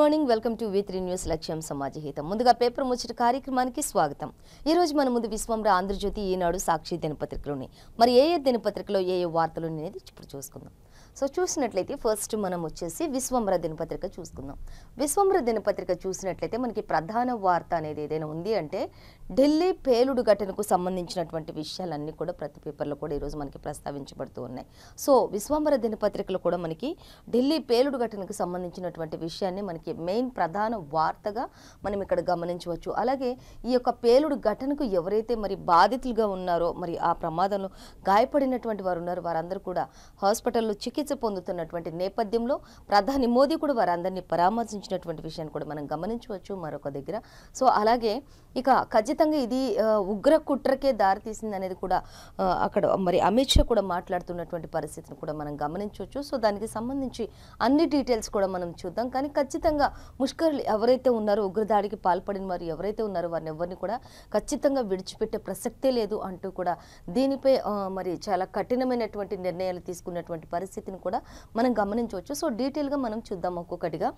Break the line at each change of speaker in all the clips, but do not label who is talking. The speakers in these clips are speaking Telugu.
మార్నింగ్ వెల్కమ్ టు వి3 న్యూస్ లక్ష్యం సమాజహితం. ముందుగా పేపర్ ముచ్చట కార్యక్రమానికి స్వాగతం. ఈ రోజు మన ముందు విశ్వంర ఆంధ్రజ్యోతి, ఈనాడు, సాక్షి దినపత్రికలోని మరి ఏ దినపత్రికలో ఏ వార్తలు అనేది ఇప్పుడు చూసుకుందాం. సో చూసినట్లయితే ఫస్ట్ మనం వచ్చేసి విశ్వంర దినపత్రిక చూసుకుందాం. విశ్వంర దినపత్రిక చూసినట్లయితే మనకి ప్రధాన వార్త అనేది ఏదైనా ఉంది అంటే ఢిల్లీ పేలుడు ఘటనకు సంబంధించినటువంటి విషయాలన్నీ కూడా ప్రతి పేపర్లో కూడా ఈరోజు మనకి ప్రస్తావించబడుతూ ఉన్నాయి. సో విశ్వంర దినపత్రికలో కూడా మనకి ఢిల్లీ పేలుడు ఘటనకు సంబంధించినటువంటి విషయాన్ని మనకి మెయిన్ ప్రధాన వార్తగా మనం ఇక్కడ గమనించవచ్చు. అలాగే ఈ యొక్క పేలుడు ఘటనకు ఎవరైతే మరి బాధితులుగా ఉన్నారో, మరి ఆ ప్రమాదంలో గాయపడినటువంటి వారు ఉన్నారో వారందరూ కూడా హాస్పిటల్లో చికిత్స పొందుతున్నటువంటి నేపథ్యంలో ప్రధాని మోదీ కూడా వారందరినీ పరామర్శించినటువంటి విషయాన్ని కూడా మనం గమనించవచ్చు మరొక దగ్గర. సో అలాగే ఇక ఖచ్చితంగా ఇది ఉగ్ర కుట్రకే దారితీసింది అనేది కూడా అక్కడ మరి అమిత్ షా కూడా మాట్లాడుతున్నటువంటి పరిస్థితిని కూడా మనం గమనించవచ్చు. సో దానికి సంబంధించి అన్ని డీటెయిల్స్ కూడా మనం చూద్దాం. కానీ ఖచ్చితంగా ముష్కరులు ఎవరైతే ఉన్నారో, ఉగ్రదాడికి పాల్పడిన వారు ఎవరైతే ఉన్నారో వారిని ఎవరిని కూడా ఖచ్చితంగా విడిచిపెట్టే ప్రసక్తే లేదు అంటూ కూడా దీనిపై మరి చాలా కఠినమైనటువంటి నిర్ణయాలు తీసుకున్నటువంటి పరిస్థితిని కూడా మనం గమనించవచ్చు. సో డీటెయిల్గా మనం చూద్దాం ఒక్కొక్కటిగా.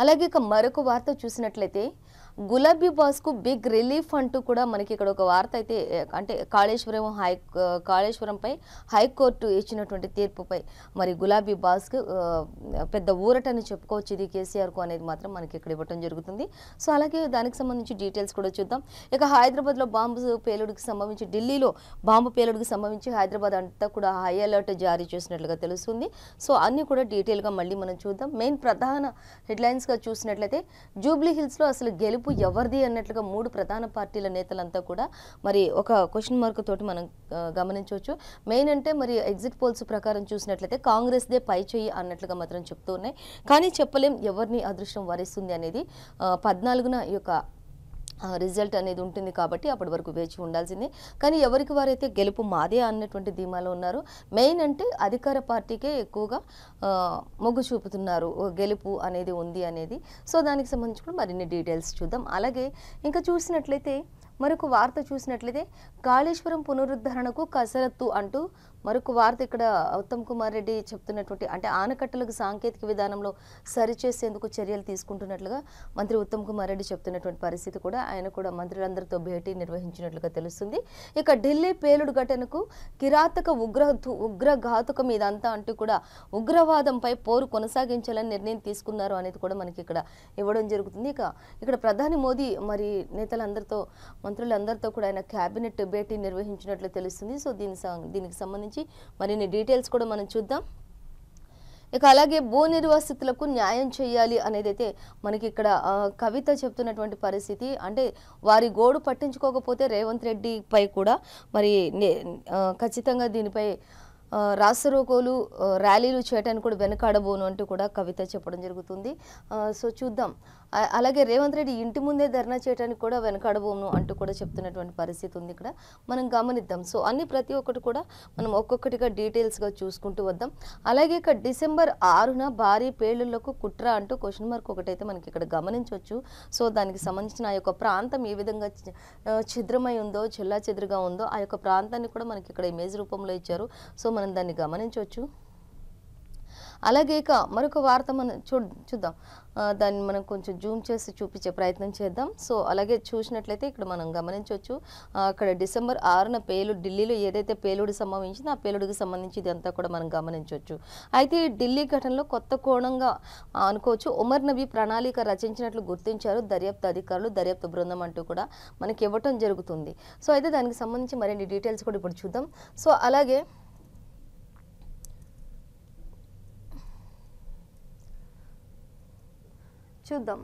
అలాగే ఇక మరొక వార్త చూసినట్లయితే గులాబీ బాస్కు బిగ్ రిలీఫ్ అంటూ కూడా మనకి ఇక్కడ ఒక వార్త అయితే అంటే కాళేశ్వరంపై హైకోర్టు ఇచ్చినటువంటి తీర్పుపై మరి గులాబీ బాస్కు పెద్ద ఊరటని చెప్పుకోవచ్చు ఇది కేసీఆర్కు అనేది మాత్రం మనకి ఇక్కడ ఇవ్వటం జరుగుతుంది. సో అలాగే దానికి సంబంధించి డీటెయిల్స్ కూడా చూద్దాం. ఇక హైదరాబాద్లో బాంబు పేలుడికి సంబంధించి, ఢిల్లీలో బాంబు పేలుడికి సంబంధించి హైదరాబాద్ అంతా కూడా హై అలర్ట్ జారీ చేసినట్లుగా తెలుస్తుంది. సో అన్నీ కూడా డీటెయిల్గా మళ్ళీ మనం చూద్దాం. మెయిన్ ప్రధాన హెడ్లైన్స్గా చూసినట్లయితే జూబ్లీ హిల్స్లో అసలు గెలుపు ఎవరిది అన్నట్లుగా మూడు ప్రధాన పార్టీల నేతలంతా కూడా మరి ఒక క్వశ్చన్ మార్క్ తోటి మనం గమనించవచ్చు. మెయిన్ అంటే మరి ఎగ్జిట్ పోల్స్ ప్రకారం చూసినట్లయితే కాంగ్రెస్దే పై చేయి అన్నట్లుగా మాత్రం చెప్తూ ఉన్నాయి. కానీ చెప్పలేం ఎవరిని అదృష్టం వరిస్తుంది అనేది. 14న ఈ యొక్క రిజల్ట్ అనేది ఉంటుంది కాబట్టి అప్పటి వరకు వేచి ఉండాల్సిందే. కానీ ఎవరికి వారైతే గెలుపు మాదే అన్నటువంటి ధీమాలో ఉన్నారు. మెయిన్ అంటే అధికార పార్టీకే ఎక్కువగా మొగ్గు చూపుతున్నారు, గెలుపు అనేది ఉంది అనేది. సో దానికి సంబంధించి కూడా మరిన్ని డీటెయిల్స్ చూద్దాం. అలాగే ఇంకా చూసినట్లయితే మరొక వార్త చూసినట్లయితే కాళేశ్వరం పునరుద్ధరణకు కసరత్తు అంటూ మరొక వార్త ఇక్కడ ఉత్తమ్ కుమార్ రెడ్డి చెప్తున్నటువంటి అంటే ఆనకట్టలకు సాంకేతిక విధానంలో సరిచేసేందుకు చర్యలు తీసుకుంటున్నట్లుగా మంత్రి ఉత్తమ్ కుమార్ రెడ్డి చెప్తున్నటువంటి పరిస్థితి కూడా ఆయన కూడా మంత్రులందరితో భేటీ నిర్వహించినట్లుగా తెలుస్తుంది. ఇక ఢిల్లీ పేలుడు ఘటనకు కిరాతక ఉగ్రఘాతుకం ఇదంతా అంటూ కూడా ఉగ్రవాదంపై పోరు కొనసాగించాలని నిర్ణయం తీసుకున్నారు అనేది కూడా మనకి ఇక్కడ ఇవ్వడం జరుగుతుంది. ఇక్కడ ప్రధాని మోదీ మరి నేతలందరితో మంత్రులందరితో కూడా ఆయన క్యాబినెట్ భేటీ నిర్వహించినట్లు తెలుస్తుంది. సో దీనికి సంబంధించి మరిన్ని డీటెయిల్స్ కూడా మనం చూద్దాం. ఇక అలాగే భూ నిర్వాసితులకు న్యాయం చేయాలి అనేదైతే మనకి ఇక్కడ కవిత చెప్తున్నటువంటి పరిస్థితి. అంటే వారి గోడు పట్టించుకోకపోతే రేవంత్ రెడ్డిపై కూడా మరి ఖచ్చితంగా దీనిపై రాస్తారోకోలు ర్యాలీలు చేయడానికి కూడా వెనకాడబోను అంటూ కూడా కవిత చెప్పడం జరుగుతుంది. సో చూద్దాం. అలాగే రేవంత్ రెడ్డి ఇంటి ముందే ధర్నా చేయడానికి కూడా వెనకాడబోను అంటూ కూడా చెప్తున్నటువంటి పరిస్థితి ఉంది. ఇక్కడ మనం గమనిద్దాం. సో అన్ని ప్రతి ఒక్కటి కూడా మనం ఒక్కొక్కటిగా డీటెయిల్స్గా చూసుకుంటూ వద్దాం. అలాగే ఇక డిసెంబర్ 6న భారీ పేలుళ్లకు కుట్ర అంటూ క్వశ్చన్ మార్క్ ఒకటైతే మనకి ఇక్కడ గమనించవచ్చు. సో దానికి సంబంధించిన ఆ యొక్క ప్రాంతం ఏ విధంగా ఛిద్రమై ఉందో, చెల్లా చెదురుగా ఉందో ఆ యొక్క ప్రాంతాన్ని కూడా మనకి ఇక్కడ ఇమేజ్ రూపంలో ఇచ్చారు. సో మనం దాన్ని గమనించవచ్చు. అలాగే ఇక మరొక వార్త మనం చూద్దాం. దాన్ని మనం కొంచెం జూమ్ చేసి చూపించే ప్రయత్నం చేద్దాం. సో అలాగే చూసినట్లయితే ఇక్కడ మనం గమనించవచ్చు అక్కడ డిసెంబర్ 6న ఢిల్లీలో ఏదైతే పేలుడు సంభవించిందో ఆ పేలుడికి సంబంధించి ఇదంతా కూడా మనం గమనించవచ్చు. అయితే ఢిల్లీ ఘటనలో కొత్త కోణంగా అనుకోవచ్చు. ఉమర్ నబీ ప్రణాళిక రచించినట్లు గుర్తించారు దర్యాప్తు అధికారులు, దర్యాప్తు బృందం అంటూ కూడా మనకి ఇవ్వటం జరుగుతుంది. సో అయితే దానికి సంబంధించి మరిన్ని డీటెయిల్స్ కూడా ఇప్పుడు చూద్దాం. సో అలాగే చూద్దాం.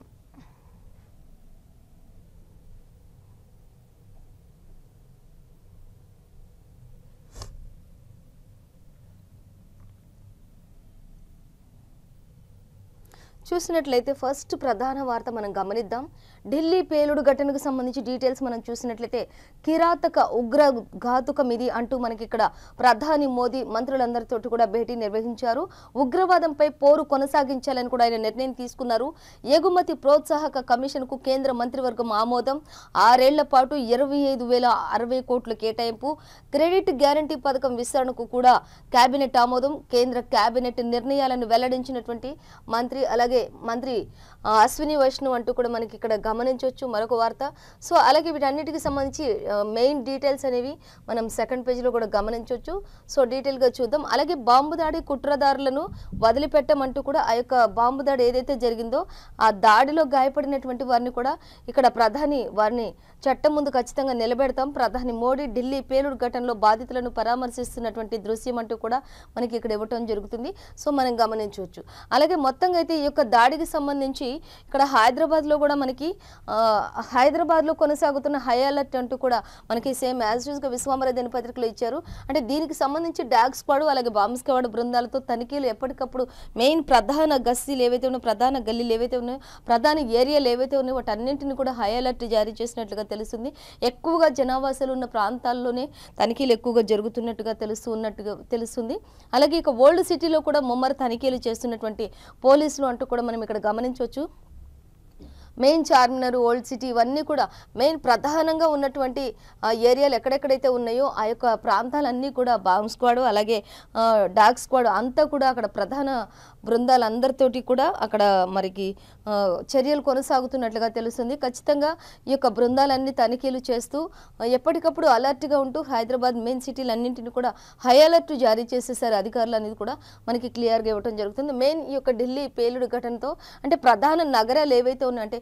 చూసినట్లయితే ఫస్ట్ ప్రధాన వార్త మనం గమనిద్దాం. ఢిల్లీ పేలుడు ఘటనకు సంబంధించి డీటెయిల్స్ మనం చూసినట్లయితే కిరాతక ఉగ్రఘాతుకం ఇది అంటూ మనకి ఇక్కడ ప్రధాని మోదీ మంత్రులందరితో కూడా భేటీ నిర్వహించారు. ఉగ్రవాదంపై పోరు కొనసాగించాలని కూడా ఆయన నిర్ణయం తీసుకున్నారు. ఎగుమతి ప్రోత్సాహక కమిషన్కు కేంద్ర మంత్రివర్గం ఆమోదం. 6 ఏళ్ల పాటు 25,060 కోట్ల కేటాయింపు. క్రెడిట్ గ్యారంటీ పథకం విస్తరణకు కూడా కేబినెట్ ఆమోదం. కేంద్ర కేబినెట్ నిర్ణయాలను వెల్లడించినటువంటి మంత్రి అలాగే అలాగే మంత్రి అశ్విని వైష్ణవ్ అంటూ కూడా మనకి ఇక్కడ గమనించవచ్చు మరొక వార్త. సో అలాగే వీటన్నిటికి సంబంధించి మెయిన్ డీటెయిల్స్ అనేవి మనం సెకండ్ పేజీలో కూడా గమనించవచ్చు. సో డీటెయిల్గా చూద్దాం. అలాగే బాంబు దాడి కుట్రదారులను వదిలిపెట్టమంటూ కూడా ఆ యొక్క బాంబు దాడి ఏదైతే జరిగిందో ఆ దాడిలో గాయపడినటువంటి వారిని కూడా ఇక్కడ ప్రధాని వారిని చట్టం ముందు ఖచ్చితంగా నిలబెడతాం. ప్రధాని మోడీ ఢిల్లీ పేలుడు ఘటనలో బాధితులను పరామర్శిస్తున్నటువంటి దృశ్యం అంటూ కూడా మనకి ఇక్కడ ఇవ్వటం జరుగుతుంది. సో మనం గమనించవచ్చు. అలాగే మొత్తంగా అయితే ఈ యొక్క దాడికి సంబంధించి ఇక్కడ హైదరాబాద్లో కూడా మనకి హైదరాబాద్లో కొనసాగుతున్న హై అలర్ట్ అంటూ కూడా మనకి సేమ్ యాజ్ యూజ్గా విశ్వామర దినపత్రికలో ఇచ్చారు. అంటే దీనికి సంబంధించి డాగ్ స్క్వాడ్ అలాగే బాంబ్ స్క్వాడ్ బృందాలతో తనిఖీలు ఎప్పటికప్పుడు మెయిన్ ప్రధాన గస్తీలు ఏవైతే ఉన్నాయో ప్రధాన గల్లీలు ఏవైతే ఉన్నాయో ప్రధాన ఏరియాలు ఏవైతే ఉన్నాయో వాటన్నింటిని కూడా హై అలర్ట్ జారీ చేసినట్లుగా తెలుస్తుంది. ఎక్కువగా జనావాసాలు ఉన్న ప్రాంతాల్లోనే తనిఖీలు ఎక్కువగా జరుగుతున్నట్టుగా తెలుస్తుంది. అలాగే ఇక ఓల్డ్ సిటీలో కూడా ముమ్మర తనిఖీలు చేస్తున్నటువంటి పోలీసులు అంటూ కూడా మనం ఇక్కడ గమనించవచ్చు. మెయిన్ చార్మినార్ ఓల్డ్ సిటీ ఇవన్నీ కూడా మెయిన్ ప్రధానంగా ఉన్నటువంటి ఏరియాలు ఎక్కడెక్కడైతే ఉన్నాయో ఆ యొక్క ప్రాంతాలన్నీ కూడా బాంబ్ స్క్వాడ్ అలాగే డాగ్ స్క్వాడ్ అంతా కూడా అక్కడ ప్రధాన బృందాలందరితోటి కూడా అక్కడ మరికి చర్యలు కొనసాగుతున్నట్లుగా తెలుస్తుంది. ఖచ్చితంగా ఈ యొక్క బృందాలన్నీ తనిఖీలు చేస్తూ ఎప్పటికప్పుడు అలర్ట్గా ఉంటూ హైదరాబాద్ మెయిన్ సిటీలన్నింటినీ కూడా హై అలర్ట్ జారీ చేసేసారు అధికారులు అనేది కూడా మనకి క్లియర్గా ఇవ్వడం జరుగుతుంది. మెయిన్ ఈ యొక్క ఢిల్లీ పేలుడు ఘటనతో అంటే ప్రధాన నగరాలు ఏవైతే ఉన్నాయంటే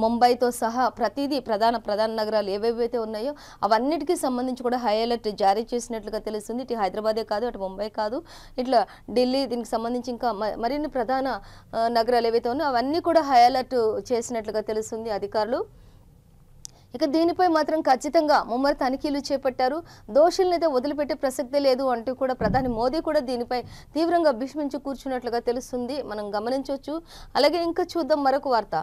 ముంబైతో సహా ప్రతిదీ ప్రధాన నగరాలు ఏవేవైతే ఉన్నాయో అవన్నిటికీ సంబంధించి కూడా హై అలర్ట్ జారీ చేసినట్లుగా తెలుస్తుంది. ఇటు హైదరాబాదే కాదు అటు ముంబై కాదు ఇట్లా ఢిల్లీ దీనికి సంబంధించి ఇంకా మరిన్ని ప్రధాన నగరాలు ఏవైతే ఉన్నాయో అవన్నీ కూడా హై అలర్ట్ చేసినట్లుగా తెలుస్తుంది అధికారులు. ఇక దీనిపై మాత్రం ఖచ్చితంగా ముమ్మర తనిఖీలు చేపట్టారు. దోషులను అయితే వదిలిపెట్టే ప్రసక్తే లేదు అంటూ కూడా ప్రధాని మోదీ కూడా దీనిపై తీవ్రంగా భీష్మించి కూర్చున్నట్లుగా తెలుస్తుంది. మనం గమనించవచ్చు. అలాగే ఇంకా చూద్దాం మరొక వార్త.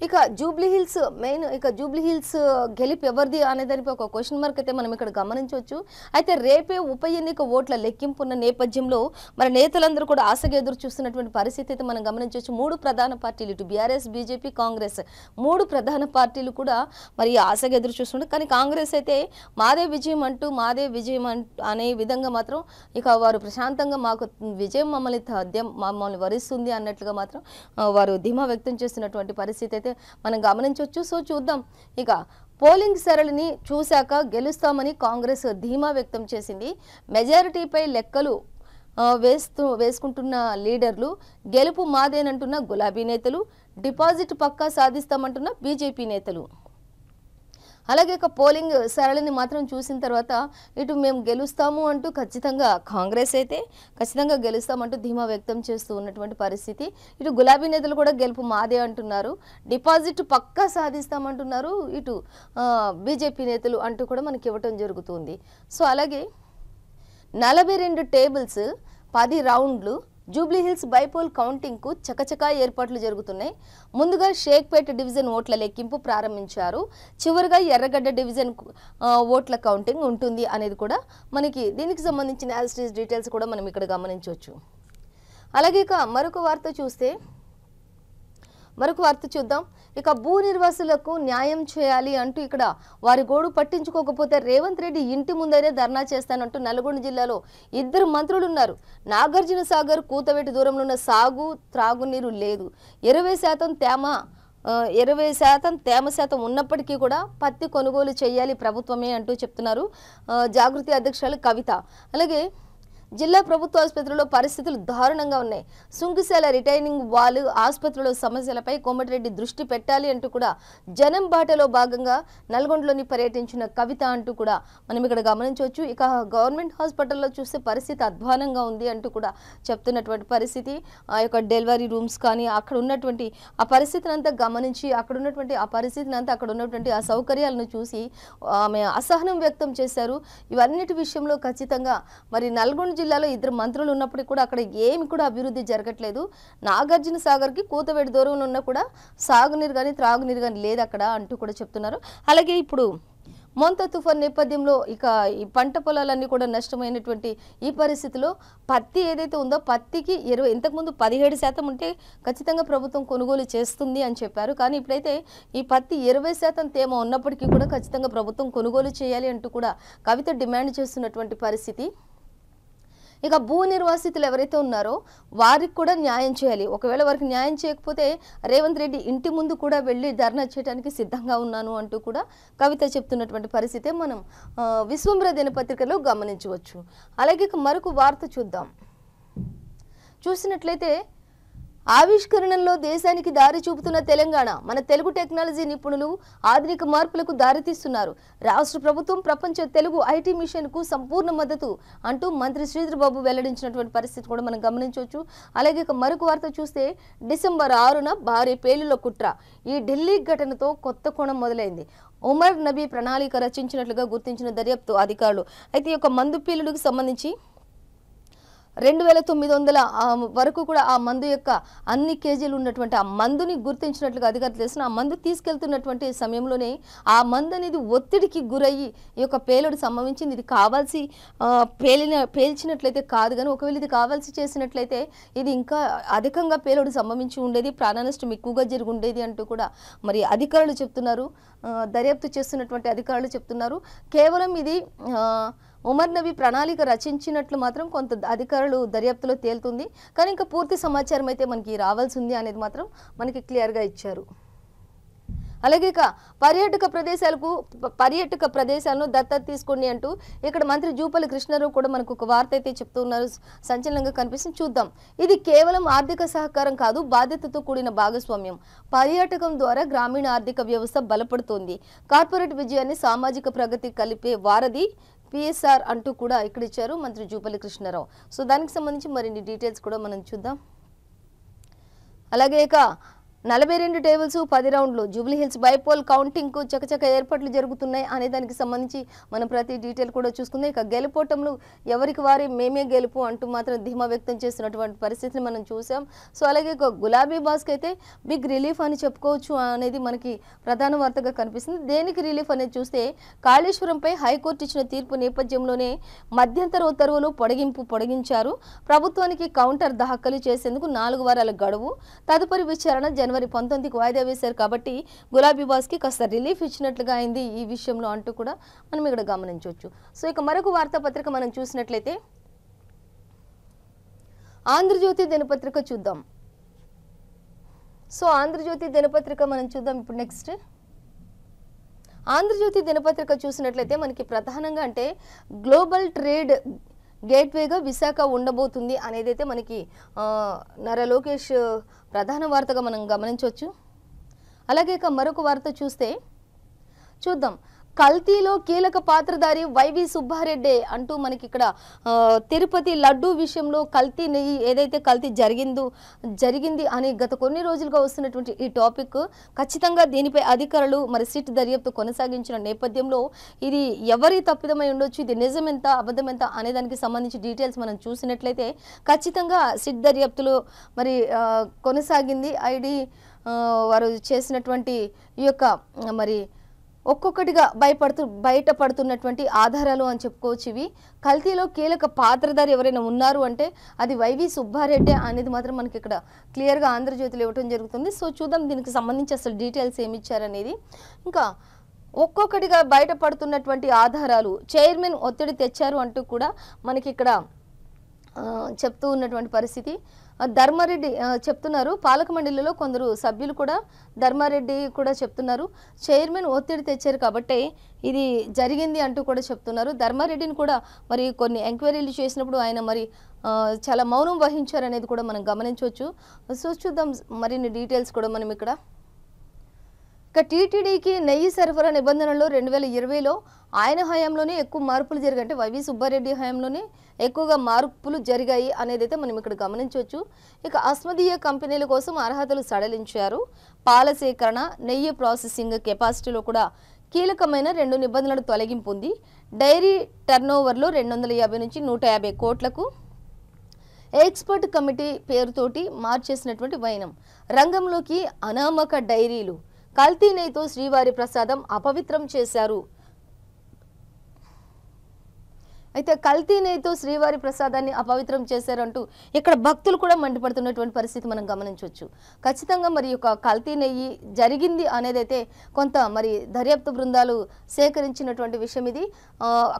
ఇక జూబ్లీహిల్స్ మెయిన్ జూబ్లీహిల్స్ గెలుపు ఎవరిది అనే దానిపై ఒక క్వశ్చన్ మార్క్ అయితే మనం ఇక్కడ గమనించవచ్చు. అయితే రేపే ఉప ఎన్నిక ఓట్ల లెక్కింపు ఉన్న నేపథ్యంలో మరి నేతలందరూ కూడా ఆశగా ఎదురు చూస్తున్నటువంటి పరిస్థితి అయితే మనం గమనించవచ్చు. 3 ప్రధాన పార్టీలు ఇటు బీఆర్ఎస్ బీజేపీ కాంగ్రెస్ 3 ప్రధాన పార్టీలు కూడా మరి ఆశగా ఎదురు చూస్తున్నారు. కానీ కాంగ్రెస్ అయితే మాదే విజయం అనే విధంగా మాత్రం ఇక వారు ప్రశాంతంగా మాకు విజయం మమ్మల్ని వరిస్తుంది అన్నట్లుగా మాత్రం వారు ధీమా వ్యక్తం చేస్తున్నటువంటి పరిస్థితి అయితే మనం గమనించవచ్చు. సో చూద్దాం. ఇక పోలింగ్ సరళిని చూశాక గెలుస్తామని కాంగ్రెస్ ధీమా వ్యక్తం చేసింది. మెజారిటీపై లెక్కలు వేసుకుంటున్న లీడర్లు, గెలుపు మాదేనంటున్న గులాబీ నేతలు, డిపాజిట్ పక్కా సాధిస్తామంటున్న బీజేపీ నేతలు. అలాగే ఇక పోలింగ్ సరళిని మాత్రం చూసిన తర్వాత ఇటు మేము గెలుస్తాము అంటూ ఖచ్చితంగా కాంగ్రెస్ అయితే ఖచ్చితంగా గెలుస్తామంటూ ధీమా వ్యక్తం చేస్తూ ఉన్నటువంటి పరిస్థితి. ఇటు గులాబీ నేతలు కూడా గెలుపు మాదే అంటున్నారు, డిపాజిట్ పక్కా సాధిస్తామంటున్నారు ఇటు బీజేపీ నేతలు అంటూ కూడా మనకి ఇవ్వటం జరుగుతుంది. సో అలాగే 42 టేబుల్స్ 10 రౌండ్లు జూబ్లీహిల్స్ బైపోల్ కౌంటింగ్కు చకచకా ఏర్పాట్లు జరుగుతున్నాయి. ముందుగా షేక్పేట డివిజన్ ఓట్ల లెక్కింపు ప్రారంభించారు. చివరిగా ఎర్రగడ్డ డివిజన్ ఓట్ల కౌంటింగ్ ఉంటుంది అనేది కూడా మనకి దీనికి సంబంధించిన యాజ్ డీటెయిల్స్ కూడా మనం ఇక్కడ గమనించవచ్చు. అలాగే ఇక మరొక వార్త చూద్దాం. ఇక భూ నిర్వాసులకు న్యాయం చేయాలి అంటూ ఇక్కడ వారి గోడు పట్టించుకోకపోతే రేవంత్ రెడ్డి ఇంటి ముందరే ధర్నా చేస్తానంటూ నల్గొండ జిల్లాలో 2 మంత్రులు ఉన్నారు. నాగార్జున సాగర్ కూతవేటి దూరంలో ఉన్న త్రాగునీరు లేదు. 20% తేమ శాతం ఉన్నప్పటికీ కూడా పత్తి కొనుగోలు చేయాలి ప్రభుత్వమే అంటూ చెప్తున్నారు జాగృతి అధ్యక్షురాలు కవిత. అలాగే జిల్లా ప్రభుత్వ ఆసుపత్రిలో పరిస్థితులు దారుణంగా ఉన్నాయి. సుంకిశాల రిటైనింగ్ వాల్ ఆసుపత్రిలో సమస్యలపై కోమటిరెడ్డి దృష్టి పెట్టాలి అంటూ కూడా జనం బాటలో భాగంగా నల్గొండలోని పర్యటించిన కవిత అంటూ కూడా మనం ఇక్కడ గమనించవచ్చు. ఇక గవర్నమెంట్ హాస్పిటల్లో చూస్తే పరిస్థితి అధ్వానంగా ఉంది అంటూ కూడా చెప్తున్నటువంటి పరిస్థితి. ఆ యొక్క డెలివరీ రూమ్స్ కానీ అక్కడ ఉన్నటువంటి ఆ పరిస్థితిని అంతా గమనించి అక్కడ ఉన్నటువంటి ఆ సౌకర్యాలను చూసి ఆమె అసహనం వ్యక్తం చేశారు. ఇవన్నిటి విషయంలో ఖచ్చితంగా మరి నల్గొండ జిల్లాలో 2 మంత్రులు ఉన్నప్పటికీ కూడా అక్కడ ఏమి కూడా అభివృద్ధి జరగట్లేదు. నాగార్జున సాగర్కి కూతవేడి దూరంలో ఉన్న కూడా సాగునీరు కానీ త్రాగునీరు కానీ లేదు అక్కడ అంటూ కూడా చెప్తున్నారు. అలాగే ఇప్పుడు మోంతా తుఫాన్ నేపథ్యంలో ఇక ఈ పంట పొలాలన్నీ కూడా నష్టమైనటువంటి ఈ పరిస్థితిలో పత్తి ఏదైతే ఉందో పత్తికి ఇంతకుముందు 17% ఉంటే ఖచ్చితంగా ప్రభుత్వం కొనుగోలు చేస్తుంది అని చెప్పారు. కానీ ఇప్పుడైతే ఈ పత్తి 20% తేమ ఉన్నప్పటికీ కూడా ఖచ్చితంగా ప్రభుత్వం కొనుగోలు చేయాలి అంటూ కూడా కవిత డిమాండ్ చేస్తున్నటువంటి పరిస్థితి. ఇక భూ నిర్వాసితులు ఎవరైతే ఉన్నారో వారికి కూడా న్యాయం చేయాలి. ఒకవేళ వారికి న్యాయం చేయకపోతే రేవంత్ రెడ్డి ఇంటి ముందు కూడా వెళ్ళి ధర్నా చేయడానికి సిద్ధంగా ఉన్నాను అంటూ కూడా కవిత చెప్తున్నటువంటి పరిస్థితే మనం విశ్వంబర దినపత్రికలో గమనించవచ్చు. అలాగే ఇక మరొక వార్త చూసినట్లయితే ఆవిష్కరణలో దేశానికి దారి చూపుతున్న తెలంగాణ, మన తెలుగు టెక్నాలజీ నిపుణులు ఆధునిక మార్పులకు దారితీస్తున్నారు. రాష్ట్ర ప్రభుత్వం ప్రపంచ తెలుగు ఐటీ మిషన్ కు సంపూర్ణ మద్దతు అంటూ మంత్రి శ్రీధర్ బాబు వెల్లడించినటువంటి పరిస్థితి కూడా మనం గమనించవచ్చు. అలాగే మరొక వార్త చూస్తే డిసెంబర్ 6న భారీ పేలుళ్ల కుట్ర, ఈ ఢిల్లీ ఘటనతో కొత్త కోణం మొదలైంది. ఉమర్ నబీ ప్రణాళిక రచించినట్లుగా గుర్తించిన దర్యాప్తు అధికారులు. అయితే ఈ యొక్క మందు పేలుడుకు సంబంధించి 2900 వరకు కూడా ఆ మందు యొక్క అన్ని కేజీలు ఉన్నటువంటి ఆ మందుని గుర్తించినట్లుగా అధికారులు తెలిసిన ఆ మందు తీసుకెళ్తున్నటువంటి సమయంలోనే ఆ మందు అనేది ఒత్తిడికి గురయ్యి ఈ యొక్క పేలుడు సంభవించింది. ఇది కావాల్సి పేల్చినట్లయితే కాదు, కానీ ఒకవేళ ఇది కావాల్సి చేసినట్లయితే ఇది ఇంకా అధికంగా పేలుడు సంభవించి ఉండేది, ప్రాణ నష్టం ఎక్కువగా జరిగి ఉండేది అంటూ కూడా మరి అధికారులు చెప్తున్నారు. దర్యాప్తు చేస్తున్నటువంటి అధికారులు చెప్తున్నారు. కేవలం ఇది ఉమర్ నబీ ప్రణాళిక రచించినట్లు మాత్రం కొంత అధికారులు దర్యాప్తులో తేలుతుంది, కానీ ఇంకా పూర్తి సమాచారం అయితే మనకి రావాల్సి ఉంది అనేది మాత్రం మనకి క్లియర్గా ఇచ్చారు. అలాగే ఇక పర్యాటక ప్రదేశాలను దత్తత తీసుకోండి అంటూ ఇక్కడ మంత్రి జూపల్లి కృష్ణారావు కూడా మనకు ఒక వార్త అయితే చెప్తున్నారు. సంచలనంగా కనిపిస్తుంది, చూద్దాం. ఇది కేవలం ఆర్థిక సహకారం కాదు, బాధ్యతతో కూడిన భాగస్వామ్యం. పర్యాటకం ద్వారా గ్రామీణ ఆర్థిక వ్యవస్థ బలపడుతోంది. కార్పొరేట్ విజయాన్ని సామాజిక ప్రగతి కలిపే వారధి పిఎస్ఆర్ అంటూ కూడా ఇక్కడ ఇచ్చారు మంత్రి జూపల్లి కృష్ణారావు. సో దానికి సంబంధించి మరిన్ని డీటెయిల్స్ కూడా మనం చూద్దాం. అలాగే ఇక 42 టేబుల్స్ 10 రౌండ్లు జూబ్లీ హిల్స్ బైపోల్ కౌంటింగ్ కు చకచక ఏర్పాట్లు జరుగుతున్నాయి అనే దానికి సంబంధించి మనం ప్రతి డీటెయిల్ కూడా చూసుకుందాం. ఇక గెలుపోటంలో ఎవరికి వారి మేమే గెలుపు అంటూ మాత్రం ధీమా వ్యక్తం చేస్తున్నటువంటి పరిస్థితిని మనం చూసాం. సో అలాగే గులాబీ బాస్కి అయితే బిగ్ రిలీఫ్ అని చెప్పుకోవచ్చు అనేది మనకి ప్రధాన వార్తగా కనిపిస్తుంది. దేనికి రిలీఫ్ అనేది చూస్తే కాళేశ్వరంపై హైకోర్టు ఇచ్చిన తీర్పు నేపథ్యంలోనే మధ్యంతర ఉత్తర్వులు పొడిగించారు. ప్రభుత్వానికి కౌంటర్ దాఖలు చేసేందుకు 4 వారాల గడువు, తదుపరి విచారణ జనవరి 19కి వాయిదా వేశారు. కాబట్టి గులాబీ బాస్కి కాస్త రిలీఫ్ ఇచ్చినట్లుగా అయింది ఈ విషయంలో అంటూ కూడా మనం ఇక్కడ గమనించవచ్చు. సో ఇక మరొక వార్తాపత్రిక మనం చూసినట్లయితే ఆంధ్రజ్యోతి దినపత్రిక చూద్దాం. సో ఆంధ్రజ్యోతి దినపత్రిక మనం చూద్దాం ఇప్పుడు నెక్స్ట్. ఆంధ్రజ్యోతి దినపత్రిక చూసినట్లయితే మనకి ప్రధానంగా అంటే గ్లోబల్ ట్రేడ్ గేట్వేగా విశాఖ ఉండబోతుంది అనేది అయితే మనకి నారా లోకేష్ ప్రధాన వార్తగా మనం గమనించవచ్చు. అలాగే ఇక మరొక వార్త చూద్దాం. కల్తీలో కీలక పాత్రధారి వైవి సుబ్బారెడ్డి అంటూ మనకి ఇక్కడ తిరుపతి లడ్డూ విషయంలో కల్తీ నెయ్యి ఏదైతే కల్తీ జరిగింది అని గత కొన్ని రోజులుగా వస్తున్నటువంటి ఈ టాపిక్ ఖచ్చితంగా దీనిపై అధికారులు మరి సిట్ దర్యాప్తు కొనసాగించిన నేపథ్యంలో ఇది ఎవరి తప్పిదమై ఉండొచ్చు, ఇది నిజమెంత అబద్ధమెంత అనే దానికి సంబంధించి డీటెయిల్స్ మనం చూసినట్లయితే ఖచ్చితంగా సిట్ దర్యాప్తులో మరి కొనసాగింది. వారు చేసినటువంటి ఈ యొక్క మరి ఒక్కొక్కటిగా బయటపడుతున్నటువంటి ఆధారాలు అని చెప్పుకోవచ్చు. ఇవి కల్తీలో కీలక పాత్రధారి ఎవరైనా ఉన్నారు అంటే అది వైవి సుబ్బారెడ్డి అనేది మాత్రం మనకి ఇక్కడ క్లియర్గా ఆంధ్రజ్యోతిలో ఇవ్వడం జరుగుతుంది. సో చూద్దాం దీనికి సంబంధించి అసలు డీటెయిల్స్ ఏమి ఇచ్చారనేది. ఇంకా ఒక్కొక్కటిగా బయటపడుతున్నటువంటి ఆధారాలు, చైర్మన్ ఒత్తిడి తెచ్చారు అంటూ కూడా మనకి ఇక్కడ చెప్తూ ఉన్నటువంటి పరిస్థితి. ధర్మారెడ్డి చెప్తున్నారు, పాలక మండలిలో కొందరు సభ్యులు కూడా ధర్మారెడ్డి కూడా చెప్తున్నారు చైర్మన్ ఒత్తిడి తెచ్చారు కాబట్టి ఇది జరిగింది అంటూ కూడా చెప్తున్నారు. ధర్మారెడ్డిని కూడా మరి కొన్ని ఎంక్వైరీలు చేసినప్పుడు ఆయన మరి చాలా మౌనం వహించారు అనేది కూడా మనం గమనించవచ్చు. సో చూద్దాం మరిన్ని డీటెయిల్స్ కూడా మనం ఇక్కడ. ఇక టీటీడీకి నెయ్యి సరఫరా నిబంధనల్లో 2020లో ఆయన హయాంలోనే ఎక్కువ మార్పులు జరిగాయి, అంటే వైవి సుబ్బారెడ్డి హయాంలోనే ఎక్కువగా మార్పులు జరిగాయి అనేది అయితే మనం ఇక్కడ గమనించవచ్చు. ఇక అస్మదీయ కంపెనీల కోసం అర్హతలు సడలించారు. పాల సేకరణ, నెయ్యి ప్రాసెసింగ్ కెపాసిటీలో కూడా కీలకమైన 2 నిబంధనలు తొలగింపు ఉంది. డైరీ టర్నోవర్లో 250 నుంచి 150 కోట్లకు ఎక్స్పర్ట్ కమిటీ పేరుతోటి మార్చేసినటువంటి వైనం. రంగంలోకి అనామక డైరీలు, కల్తీ నెయ్యితో శ్రీవారి ప్రసాదం అపవిత్రం చేశారు. అయితే కల్తీ నెయ్యితో శ్రీవారి ప్రసాదాన్ని అపవిత్రం చేశారంటూ ఇక్కడ భక్తులు కూడా మండిపడుతున్నటువంటి పరిస్థితి మనం గమనించవచ్చు. ఖచ్చితంగా మరి ఒక కల్తీ నెయ్యి జరిగింది అనేదైతే కొంత మరి దర్యాప్తు బృందాలు సేకరించినటువంటి విషయం ఇది.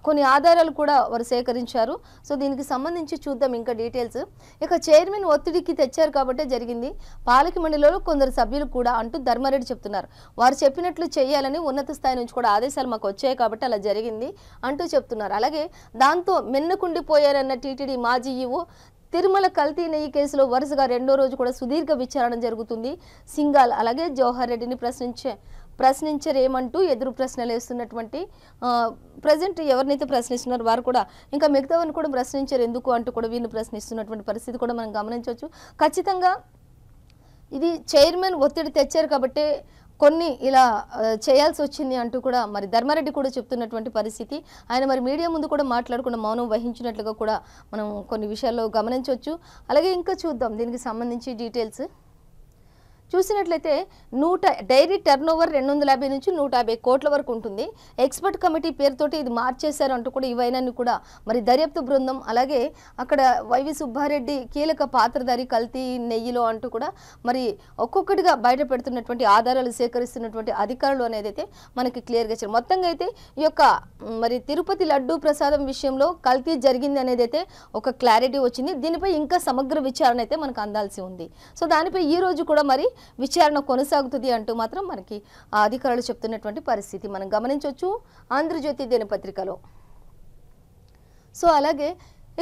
కొన్ని ఆధారాలు కూడా వారు సేకరించారు. సో దీనికి సంబంధించి చూద్దాం ఇంకా డీటెయిల్స్. ఇక చైర్మన్ ఒత్తిడికి తెచ్చారు కాబట్టే జరిగింది, పాలక మండలిలో కొందరు సభ్యులు కూడా అంటూ ధర్మారెడ్డి చెప్తున్నారు. వారు చెప్పినట్లు చేయాలని ఉన్నత స్థాయి నుంచి కూడా ఆదేశాలు మాకు వచ్చాయి కాబట్టి అలా జరిగింది అంటూ చెప్తున్నారు. అలాగే దాంతో మెన్నకుండిపోయారన్న టీటీడీ మాజీ ఈవో తిరుమల కల్తీ నెయ్యి కేసులో వరుసగా రెండో రోజు కూడా సుదీర్ఘ విచారణ జరుగుతుంది. సింగాల్ అలాగే జవహర్ రెడ్డిని ప్రశ్నించరేమంటూ ఎదురు ప్రశ్నలు వేస్తున్నటువంటి ప్రజెంట్ ఎవరినైతే ప్రశ్నిస్తున్నారు వారు కూడా ఇంకా మిగతావన్నీ కూడా ప్రశ్నించారు ఎందుకు అంటూ కూడా వీళ్ళు ప్రశ్నిస్తున్నటువంటి పరిస్థితి కూడా మనం గమనించవచ్చు. ఖచ్చితంగా ఇది చైర్మన్ ఒత్తిడి తెచ్చారు కాబట్టి కొన్ని ఇలా చేయాల్సి వచ్చింది అంటూ కూడా మరి ధర్మారెడ్డి కూడా చెప్తున్నటువంటి పరిస్థితి. ఆయన మరి మీడియా ముందు కూడా మాట్లాడకుండా మౌనం వహించినట్లుగా కూడా మనం కొన్ని విషయాల్లో గమనించవచ్చు. అలాగే ఇంకా చూద్దాం దీనికి సంబంధించి డీటెయిల్స్. చూసినట్లయితే డైరీ టర్న్ ఓవర్ 250 నుంచి 150 కోట్ల వరకు ఉంటుంది. ఎక్స్పర్ట్ కమిటీ పేరుతోటి ఇది మార్చేశారు అంటూ కూడా ఇవైనాన్ని కూడా మరి దర్యాప్తు బృందం అలాగే అక్కడ వైవి సుబ్బారెడ్డి కీలక పాత్రధారి కల్తీ నెయ్యిలో అంటూ కూడా మరి ఒక్కొక్కటిగా బయట పెడుతున్నటువంటి ఆధారాలు సేకరిస్తున్నటువంటి అధికారులు అనేది అయితే మనకి క్లియర్గా ఇచ్చారు. మొత్తంగా అయితే ఈ యొక్క మరి తిరుపతి లడ్డూ ప్రసాదం విషయంలో కల్తీ జరిగింది అనేది అయితే ఒక క్లారిటీ వచ్చింది. దీనిపై ఇంకా సమగ్ర విచారణ అయితే మనకు అందాల్సి ఉంది. సో దానిపై ఈ రోజు కూడా మరి విచారణ కొనసాగుతుంది అంటూ మాత్రం మనకి అధికారులు చెప్తున్నటువంటి పరిస్థితి మనం గమనించవచ్చు ఆంధ్రజ్యోతి దినపత్రికలో. సో అలాగే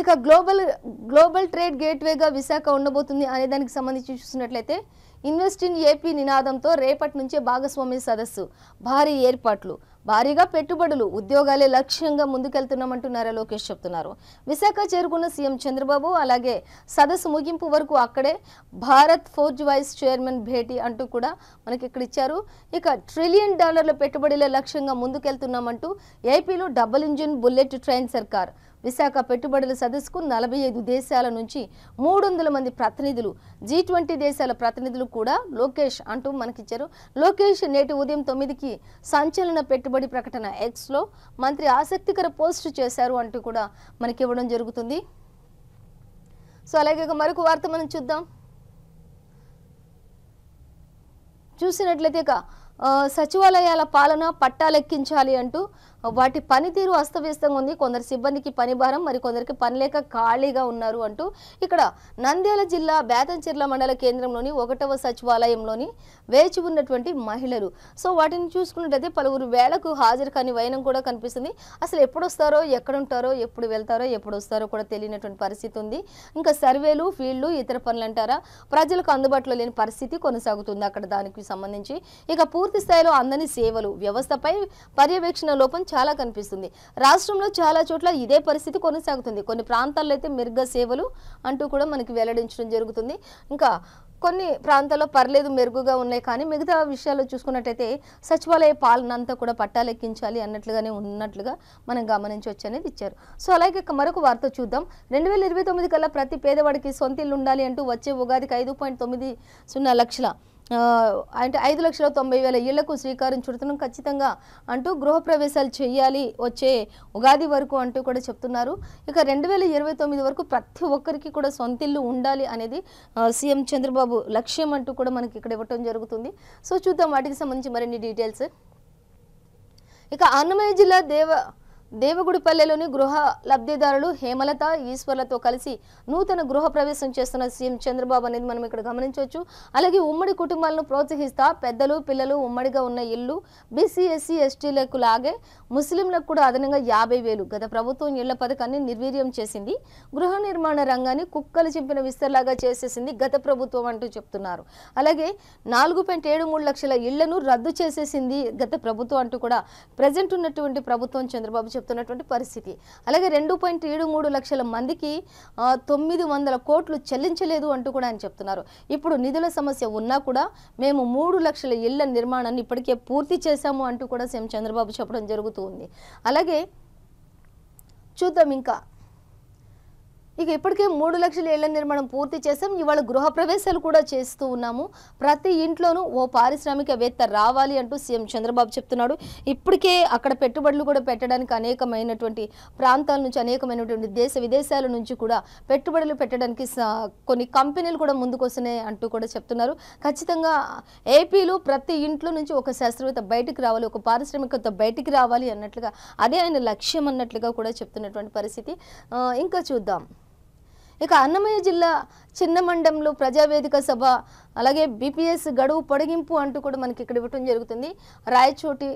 ఇక గ్లోబల్ ట్రేడ్ గేట్వేగా విశాఖ ఉండబోతుంది అనే దానికి సంబంధించి చూసినట్లయితే ఇన్వెస్ట్ ఇన్ ఏపీ నినాదంతో రేపటి నుంచే భాగస్వామ్య సదస్సు, భారీ ఏర్పాట్లు, భారీగా పెట్టుబడులు, ఉద్యోగాలే లక్ష్యంగా ముందుకెళ్తున్నామంటూ నారా లోకేష్ చెప్తున్నారు. విశాఖ చేరుకున్న సీఎం చంద్రబాబు అలాగే సదస్సు ముగింపు వరకు అక్కడే భారత్ ఫోర్జ్ వైస్ చైర్మన్ భేటీ అంటూ కూడా మనకి ఇక్కడ ఇచ్చారు. ఇక $1 ట్రిలియన్ పెట్టుబడులే లక్ష్యంగా ముందుకెళ్తున్నామంటూ ఏపీలో డబుల్ ఇంజిన్ బుల్లెట్ ట్రైన్ సర్కార్. విశాఖ పెట్టుబడుల సదస్సుకు 45 దేశాల నుంచి 300 మంది ప్రతినిధులు, G20 దేశాల ప్రతినిధులు కూడా లోకేష్ అంటూ మనకిచ్చారు. లోకేష్ నేటి ఉదయం 9కి సంచలన పెట్టుబడి ప్రకటన, ఎక్స్లో మంత్రి ఆసక్తికర పోస్టు చేశారు అంటూ కూడా మనకి ఇవ్వడం జరుగుతుంది. సో అలాగే మరొక వార్త మనం చూసినట్లయితే సచివాలయాల పాలన పట్టాలెక్కించాలి అంటూ వాటి పనితీరు అస్తవ్యస్తంగా ఉంది. కొందరు సిబ్బందికి పని భారం, మరి కొందరికి పని లేక ఖాళీగా ఉన్నారు అంటూ ఇక్కడ నంద్యాల జిల్లా బేతంచెర్ల మండల కేంద్రంలోని 1వ సచివాలయంలోని వేచి ఉన్నటువంటి మహిళలు. సో వాటిని చూసుకున్నట్లయితే పలువురు వేళకు హాజరు కాని వైనం కూడా కనిపిస్తుంది. అసలు ఎప్పుడు వస్తారో, ఎక్కడుంటారో, ఎప్పుడు వెళ్తారో, ఎప్పుడు వస్తారో కూడా తెలియనటువంటి పరిస్థితి ఉంది. ఇంకా సర్వేలు, ఫీల్డ్లు, ఇతర పనులు అంటారా ప్రజలకు అందుబాటులో లేని పరిస్థితి కొనసాగుతుంది అక్కడ. దానికి సంబంధించి ఇక పూర్తి స్థాయిలో అందని సేవలు, వ్యవస్థపై పర్యవేక్షణ లోపం చాలా కనిపిస్తుంది. రాష్ట్రంలో చాలా చోట్ల ఇదే పరిస్థితి కొనసాగుతుంది. కొన్ని ప్రాంతాల్లో అయితే మెరుగ్గా సేవలు అంటూ కూడా మనకి వెల్లడించడం జరుగుతుంది. ఇంకా కొన్ని ప్రాంతాల్లో పర్లేదు మెరుగుగా ఉన్నాయి, కానీ మిగతా విషయాల్లో చూసుకున్నట్టయితే సచివాలయ పాలన అంతా కూడా పట్టాలెక్కించాలి అన్నట్లుగానే ఉన్నట్లుగా మనం గమనించవచ్చు అనేది ఇచ్చారు. సో అలాగే మరొక వార్త చూద్దాం. 2029 కల్లా ప్రతి పేదవాడికి సొంత ఇల్లు ఉండాలి అంటూ వచ్చే ఉగాదికి 5.90 లక్షల అంటే 5,90,000 ఇళ్లకు శ్రీకారం చుడుతున్నాం ఖచ్చితంగా అంటూ గృహప్రవేశాలు చేయాలి వచ్చే ఉగాది వరకు అంటూ కూడా చెప్తున్నారు. ఇక 2029 వరకు ప్రతి ఒక్కరికి కూడా సొంతిల్లు ఉండాలి అనేది సీఎం చంద్రబాబు లక్ష్యం అంటూ కూడా మనకి ఇక్కడ ఇవ్వటం జరుగుతుంది. సో చూద్దాం వాటికి సంబంధించి మరిన్ని డీటెయిల్స్. ఇక అన్నమయ్య జిల్లా దేవగుడిపల్లెలోని గృహ లబ్ధిదారులు హేమలత, ఈశ్వర్లతో కలిసి నూతన గృహ ప్రవేశం చేస్తున్న సీఎం చంద్రబాబు అనేది మనం ఇక్కడ గమనించవచ్చు. అలాగే ఉమ్మడి కుటుంబాలను ప్రోత్సహిస్తా పెద్దలు పిల్లలు ఉమ్మడిగా ఉన్న ఇల్లు బీసీ ఎస్సీ ఎస్టీలకు లాగే ముస్లింలకు కూడా అదనంగా 50,000 గత ప్రభుత్వం ఇళ్ల పథకాన్ని నిర్వీర్యం చేసింది. గృహ నిర్మాణ రంగాన్ని కుక్కలు చింపిన విస్తరలాగా చేసేసింది గత ప్రభుత్వం అంటూ చెప్తున్నారు. అలాగే 4.73 లక్షల ఇళ్లను రద్దు చేసేసింది గత ప్రభుత్వం అంటూ కూడా ప్రజెంట్ ఉన్నటువంటి ప్రభుత్వం చంద్రబాబు చెప్తున్నటువంటి పరిస్థితి. అలాగే 2.73 లక్షల మందికి 900 కోట్లు చెల్లించలేదు అంటూ కూడా ఆయన చెప్తున్నారు. ఇప్పుడు నిధుల సమస్య ఉన్నా కూడా మేము 3 లక్షల ఇళ్ల నిర్మాణాన్ని ఇప్పటికే పూర్తి చేశాము అంటూ కూడా సీఎం చంద్రబాబు చెప్పడం జరుగుతుంది. అలాగే చూద్దాం ఇంకా ఇక ఇప్పటికే 3 లక్షల ఇళ్ల నిర్మాణం పూర్తి చేసాం. ఇవాళ గృహప్రవేశాలు కూడా చేస్తూ ఉన్నాము. ప్రతి ఇంట్లోనూ ఓ పారిశ్రామికవేత్త రావాలి అంటూ సీఎం చంద్రబాబు చెప్తున్నాడు. ఇప్పటికే అక్కడ పెట్టుబడులు కూడా పెట్టడానికి అనేకమైనటువంటి ప్రాంతాల నుంచి, అనేకమైనటువంటి దేశ విదేశాల నుంచి కూడా పెట్టుబడులు పెట్టడానికి కొన్ని కంపెనీలు కూడా ముందుకొస్తున్నాయి అంటూ కూడా చెప్తున్నారు. ఖచ్చితంగా ఏపీలో ప్రతి ఇంట్లో నుంచి ఒక శాస్త్రవేత్త బయటికి రావాలి, ఒక పారిశ్రామికవేత్త బయటికి రావాలి అన్నట్లుగా, అదే ఆయన లక్ష్యం అన్నట్లుగా కూడా చెప్తున్నటువంటి పరిస్థితి. ఇంకా చూద్దాం. ఇక అన్నమయ్య జిల్లా చిన్నమండంలో ప్రజావేదిక సభ, అలాగే బీపీఎస్ గడువు పొడిగింపు అంటూ కూడా మనకి ఇక్కడ ఇవ్వటం జరుగుతుంది. రాయచోటి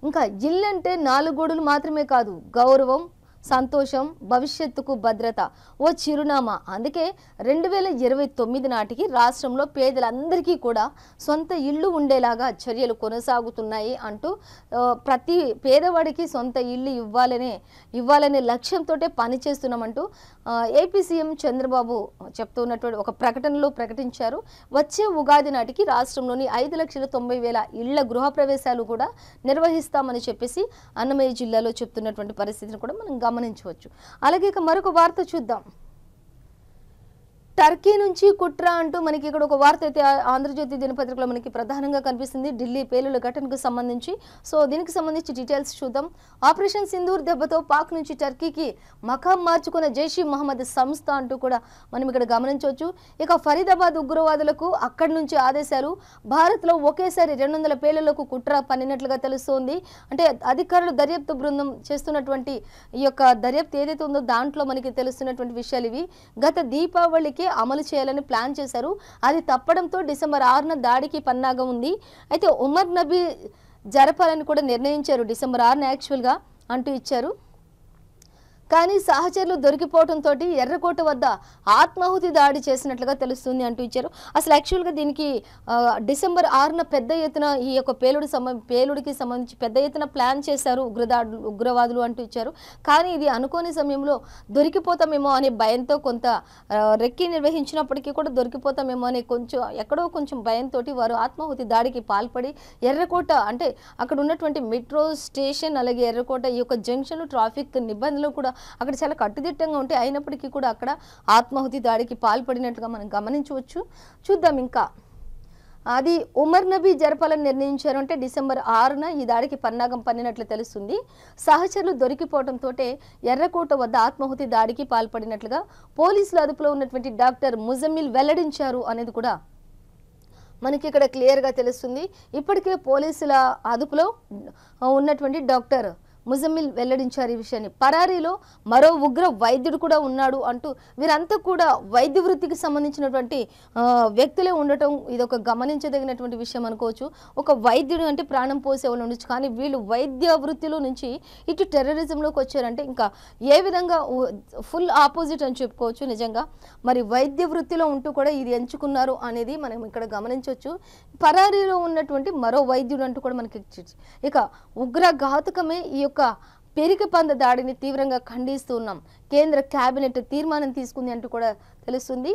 ఇంకా ఇల్లంటే 4 గోడలు మాత్రమే కాదు, గౌరవం, సంతోషం, భవిష్యత్తుకు భద్రత, ఓ చిరునామా. అందుకే 2029 నాటికి రాష్ట్రంలో పేదలందరికీ కూడా సొంత ఇల్లు ఉండేలాగా చర్యలు కొనసాగుతున్నాయి అంటూ ప్రతి పేదవాడికి సొంత ఇల్లు ఇవ్వాలనే లక్ష్యంతో పనిచేస్తున్నామంటూ ఏపీ సీఎం చంద్రబాబు చెప్తున్నటువంటి ఒక ప్రకటనలో ప్రకటించారు. వచ్చే ఉగాది నాటికి రాష్ట్రంలోని 5,90,000 ఇళ్ల గృహప్రవేశాలు కూడా నిర్వహిస్తామని చెప్పేసి అన్నమయ్య జిల్లాలో చెప్తున్నటువంటి పరిస్థితిని కూడా మనం గమనించవచ్చు. అలాగే ఇక మరొక వార్త చూద్దాం. టర్కీ నుంచి కుట్ర అంటూ మనకి ఇక్కడ ఒక వార్త అయితే ఆంధ్రజ్యోతి దినపత్రికలో మనకి ప్రధానంగా కనిపిస్తుంది, ఢిల్లీ పేలుల ఘటనకు సంబంధించి. సో దీనికి సంబంధించి డీటెయిల్స్ చూద్దాం. ఆపరేషన్ సింధూర్ దెబ్బతో పాక్ నుంచి టర్కీకి మకాం మార్చుకున్న జైషీ మహమ్మద్ సంస్థ అంటూ కూడా మనం ఇక్కడ గమనించవచ్చు. ఇక ఫరీదాబాద్ ఉగ్రవాదులకు అక్కడి నుంచి ఆదేశాలు, భారత్లో ఒకేసారి 200 పేలులకు కుట్ర పన్నినట్లుగా తెలుస్తోంది. అంటే అధికారులు దర్యాప్తు బృందం చేస్తున్నటువంటి ఈ యొక్క దర్యాప్తు ఏదైతే ఉందో దాంట్లో మనకి తెలుస్తున్నటువంటి విషయాలు ఇవి. గత దీపావళికి అమలు చేయాలని ప్లాన్ చేశారు. అది తప్పడంతో డిసెంబర్ 6న దాడికి పన్నాగం ఉంది. అయితే ఉమర్ నబీ జరపాలని కూడా నిర్ణయించారు. డిసెంబర్ 6న యాక్చువల్గా అంటూ ఇచ్చారు. కానీ సహచరులు దొరికిపోవడంతో ఎర్రకోట వద్ద ఆత్మాహుతి దాడి చేసినట్లుగా తెలుస్తుంది అంటూ ఇచ్చారు. అసలు యాక్చువల్గా దీనికి డిసెంబర్ 6న పెద్ద ఎత్తున ఈ యొక్క పేలుడికి సంబంధించి పెద్ద ఎత్తున ప్లాన్ చేశారు ఉగ్రవాదులు అంటూ ఇచ్చారు. కానీ ఇది అనుకోని సమయంలో దొరికిపోతామేమో అనే భయంతో కొంత రెక్కి నిర్వహించినప్పటికీ కూడా దొరికిపోతామేమో అనే కొంచెం భయంతో వారు ఆత్మాహుతి దాడికి పాల్పడి ఎర్రకోట అంటే అక్కడ ఉన్నటువంటి మెట్రో స్టేషన్, అలాగే ఎర్రకోట ఈ యొక్క జంక్షన్ ట్రాఫిక్ నిబంధనలు కూడా అక్కడ చాలా కట్టుదిట్టంగా ఉంటాయి. అయినప్పటికీ కూడా అక్కడ ఆత్మాహుతి దాడికి పాల్పడినట్టుగా మనం గమనించవచ్చు. చూద్దాం. ఇంకా అది ఉమర్ నబీ జరపాలని నిర్ణయించారు. అంటే డిసెంబర్ 6న ఈ దాడికి పన్నాగం పన్నినట్లు తెలుస్తుంది. సహచరులు దొరికిపోవడంతో ఎర్రకోట వద్ద ఆత్మాహుతి దాడికి పాల్పడినట్లుగా పోలీసుల అదుపులో ఉన్నటువంటి డాక్టర్ ముజమ్మిల్ వెల్లడించారు అనేది కూడా మనకి ఇక్కడ క్లియర్గా తెలుస్తుంది. ఇప్పటికే పోలీసుల అదుపులో ఉన్నటువంటి డాక్టర్ ముజమ్మిల్ వెల్లడించారు ఈ విషయాన్ని. పరారీలో మరో ఉగ్ర వైద్యుడు కూడా ఉన్నాడు అంటూ వీరంతా కూడా వైద్య వృత్తికి సంబంధించినటువంటి వ్యక్తులే ఉండటం ఇదొక గమనించదగినటువంటి విషయం అనుకోవచ్చు. ఒక వైద్యుడు అంటే ప్రాణం పోసే వాళ్ళు ఉండొచ్చు, కానీ వీళ్ళు వైద్య వృత్తిలో నుంచి ఇటు టెర్రరిజంలోకి వచ్చారంటే ఇంకా ఏ విధంగా ఫుల్ ఆపోజిట్ అని చెప్పుకోవచ్చు. నిజంగా మరి వైద్య వృత్తిలో ఉంటూ కూడా ఇది ఎంచుకున్నారు అనేది మనం ఇక్కడ గమనించవచ్చు. పరారీలో ఉన్నటువంటి మరో వైద్యుడు అంటూ కూడా మనకి ఇక ఉగ్ర ఘాతుకమే ఈ యొక్క పెరికపంద దాడిని తీవ్రంగా ఖండిస్తూ ఉన్నాం. కేంద్ర కేబినెట్ తీర్మానం తీసుకుంది అంటూ కూడా తెలుస్తుంది.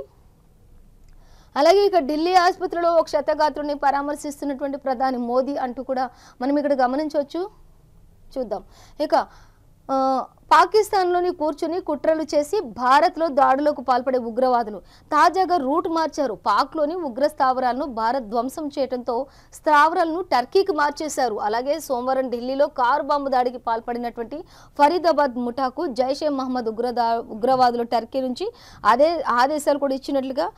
అలాగే ఇక ఢిల్లీ ఆసుపత్రిలో ఒక క్షతగాత్రుని పరామర్శిస్తున్నటువంటి ప్రధాని మోదీ అంటూ కూడా మనం ఇక్కడ గమనించవచ్చు. చూద్దాం. ఇక పాకిస్తాన్లోని కూర్చుని కుట్రలు చేసి భారత్లో దాడులకు పాల్పడే ఉగ్రవాదులు తాజాగా రూట్ మార్చారు. పాక్లోని ఉగ్ర స్థావరాలను భారత్ ధ్వంసం చేయడంతో స్థావరాలను టర్కీకి మార్చేశారు. అలాగే సోమవారం ఢిల్లీలో కారు బాంబు దాడికి పాల్పడినటువంటి ఫరీదాబాద్ ముఠాకు జైషే మహమ్మద్ ఉగ్రవాదులు టర్కీ నుంచి అదే ఆదేశాలు కూడా ఇచ్చినట్లుగా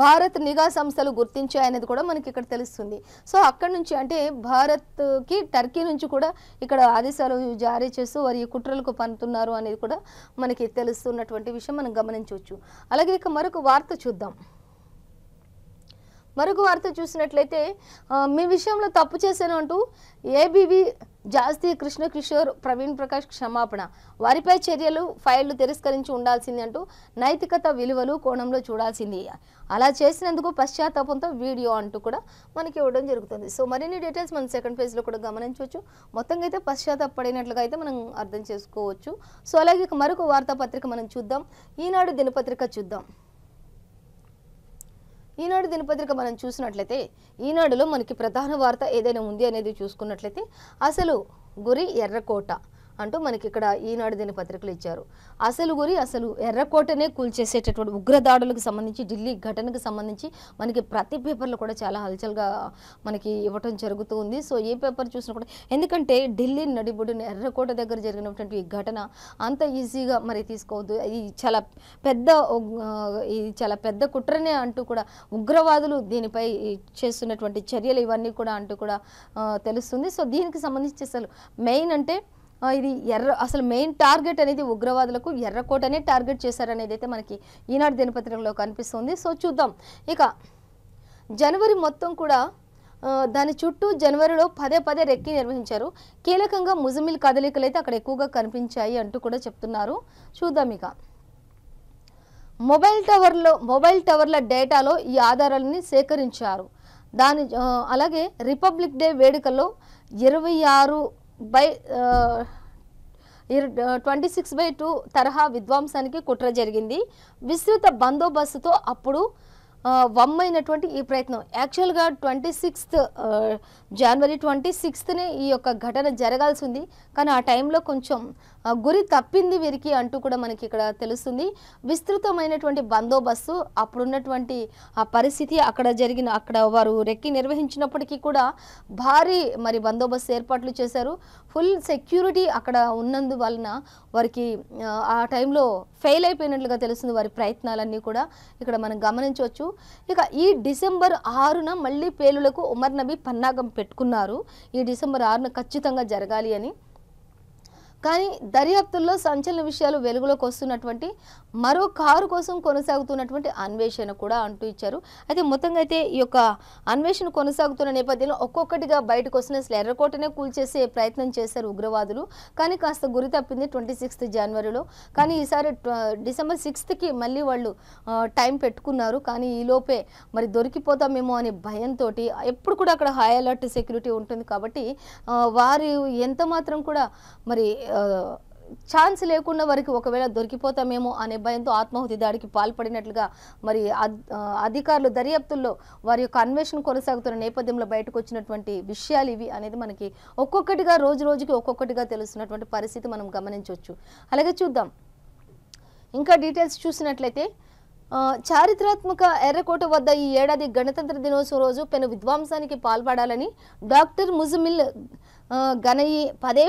భారత్ నిఘా సంస్థలు గుర్తించాయనేది కూడా మనకి ఇక్కడ తెలుస్తుంది. సో అక్కడి నుంచి అంటే భారత్కి టర్కీ నుంచి కూడా ఇక్కడ ఆదేశాలు జారీ చేస్తూ వారి కుట్రలకు పన్నుతున్నారు అనేది కూడా మనకి తెలుస్తున్నటువంటి విషయం మనం గమనించవచ్చు. అలాగే ఇక మరొక వార్త చూద్దాం. మరొక వార్త చూసినట్లయితే మీ విషయంలో తప్పు చేశాను అంటూ ఏబీవీ జాస్తి కృష్ణ కిషోర్ ప్రవీణ్ ప్రకాష్ క్షమాపణ, వారిపై చర్యలు ఫైళ్లు తిరస్కరించి ఉండాల్సింది అంటూ నైతికత విలువలు కోణంలో చూడాల్సింది, అలా చేసినందుకు పశ్చాత్తాపంతో వీడియో అంటూ కూడా మనకి ఇవ్వడం జరుగుతుంది. సో మరిన్ని డీటెయిల్స్ మనం సెకండ్ పేజ్లో కూడా గమనించవచ్చు. మొత్తంగా అయితే పశ్చాత్తాపడినట్లుగా అయితే మనం అర్థం చేసుకోవచ్చు. సో అలాగే మరొక వార్తాపత్రిక మనం చూద్దాం. ఈనాడు దినపత్రిక చూద్దాం. ఈనాడు దినపత్రిక మనం చూసినట్లయితే ఈనాడులో మనకి ప్రధాన వార్త ఏదైనా ఉంది అనేది చూసుకున్నట్లయితే అసలు గురి ఎర్రకోట, అంటూ మనకి ఇక్కడ ఈనాడు దినపత్రికలు ఇచ్చారు. అసలు గురి అసలు ఎర్రకోటనే కూల్చేసేటటువంటి ఉగ్రదాడులకు సంబంధించి ఢిల్లీ ఘటనకు సంబంధించి మనకి ప్రతి పేపర్లో కూడా చాలా హల్చల్గా మనకి ఇవ్వటం జరుగుతూ ఉంది. సో ఏ పేపర్ చూసినా కూడా, ఎందుకంటే ఢిల్లీ నడిబొడ్డున ఎర్రకోట దగ్గర జరిగినటువంటి ఈ ఘటన అంత ఈజీగా మరి తీసుకోవద్దు. ఇది చాలా పెద్ద కుట్రనే అంటూ కూడా ఉగ్రవాదులు దీనిపై చేస్తున్నటువంటి చర్యలు ఇవన్నీ కూడా అంటూ కూడా తెలుస్తుంది. సో దీనికి సంబంధించి అసలు మెయిన్ అంటే ఇది అసలు మెయిన్ టార్గెట్ అనేది ఉగ్రవాదులకు ఎర్రకోటనే టార్గెట్ చేశారనేది అయితే మనకి ఈనాడు దినపత్రికలో కనిపిస్తుంది. సో చూద్దాం. ఇక జనవరి మొత్తం కూడా దాని చుట్టూ జనవరిలో పదే రెక్కి నిర్వహించారు. కీలకంగా ముజమిల్ కదలికలు అయితే అక్కడ ఎక్కువగా కనిపించాయి అంటూ కూడా చెప్తున్నారు. చూద్దాం. ఇక మొబైల్ టవర్ల డేటాలో ఈ ఆధారాలని సేకరించారు. అలాగే రిపబ్లిక్ డే వేడుకల్లో 26/2 తరహా విధ్వంసానికి కుట్ర జరిగింది. విస్తృత బందోబస్తుతో అప్పుడు వమ్మైనటువంటి ఈ ప్రయత్నం యాక్చువల్గా జనవరి 26నే ఈ యొక్క ఘటన జరగాల్సి ఉంది. కానీ ఆ టైంలో కొంచెం గురి తప్పింది వీరికి అంటూ కూడా మనకి ఇక్కడ తెలుస్తుంది. విస్తృతమైనటువంటి బందోబస్తు అప్పుడున్నటువంటి ఆ పరిస్థితి అక్కడ వారు రెక్కి నిర్వహించినప్పటికీ కూడా భారీ మరి బందోబస్తు ఏర్పాట్లు చేశారు. ఫుల్ సెక్యూరిటీ అక్కడ ఉన్నందువలన వారికి ఆ టైంలో ఫెయిల్ అయిపోయినట్లుగా తెలుస్తుంది వారి ప్రయత్నాలన్నీ కూడా ఇక్కడ మనం గమనించవచ్చు. ఇక ఈ డిసెంబర్ 6న మళ్ళీ పేలులకు ఉమర్ నబీ పన్నాగం పెట్టుకున్నారు. ఈ డిసెంబర్ 6న ఖచ్చితంగా జరగాలి అని. కానీ దర్యాప్తుల్లో సంచలన విషయాలు వెలుగులోకి వస్తున్నటువంటి మరో కారు కోసం కొనసాగుతున్నటువంటి అన్వేషణ కూడా అంటూ ఇచ్చారు. అయితే మొత్తంగా అయితే ఈ యొక్క అన్వేషణ కొనసాగుతున్న నేపథ్యంలో ఒక్కొక్కటిగా బయటకు వస్తున్న అసలు ఎర్రకోటనే కూల్చేసే ప్రయత్నం చేశారు ఉగ్రవాదులు. కానీ కాస్త గురి తప్పింది 26 జనవరిలో. కానీ ఈసారి డిసెంబర్ 6కి మళ్ళీ వాళ్ళు టైం పెట్టుకున్నారు. కానీ ఈలోపే మరి దొరికిపోతామేమో అనే భయంతో ఎప్పుడు కూడా అక్కడ హై అలర్ట్ సెక్యూరిటీ ఉంటుంది కాబట్టి వారు ఎంత మాత్రం కూడా మరి ఛాన్స్ లేకుండా వారికి ఒకవేళ దొరికిపోతామేమో అనే భయంతో ఆత్మాహుతి దాడికి పాల్పడినట్లుగా మరి అధికారులు దర్యాప్తుల్లో వారి యొక్క అన్వేషణ కొనసాగుతున్న నేపథ్యంలో బయటకు వచ్చినటువంటి విషయాలు ఇవి అనేది మనకి ఒక్కొక్కటిగా రోజుకి ఒక్కొక్కటిగా తెలుస్తున్నటువంటి పరిస్థితి మనం గమనించవచ్చు. అలాగే చూద్దాం. ఇంకా డీటెయిల్స్ చూసినట్లయితే చారిత్రాత్మక ఎర్రకోట వద్ద ఈ ఏడాది గణతంత్ర దినోత్సవం రోజు పెను విధ్వంసానికి పాల్పడాలని డాక్టర్ ముజమిల్ గనయి పదే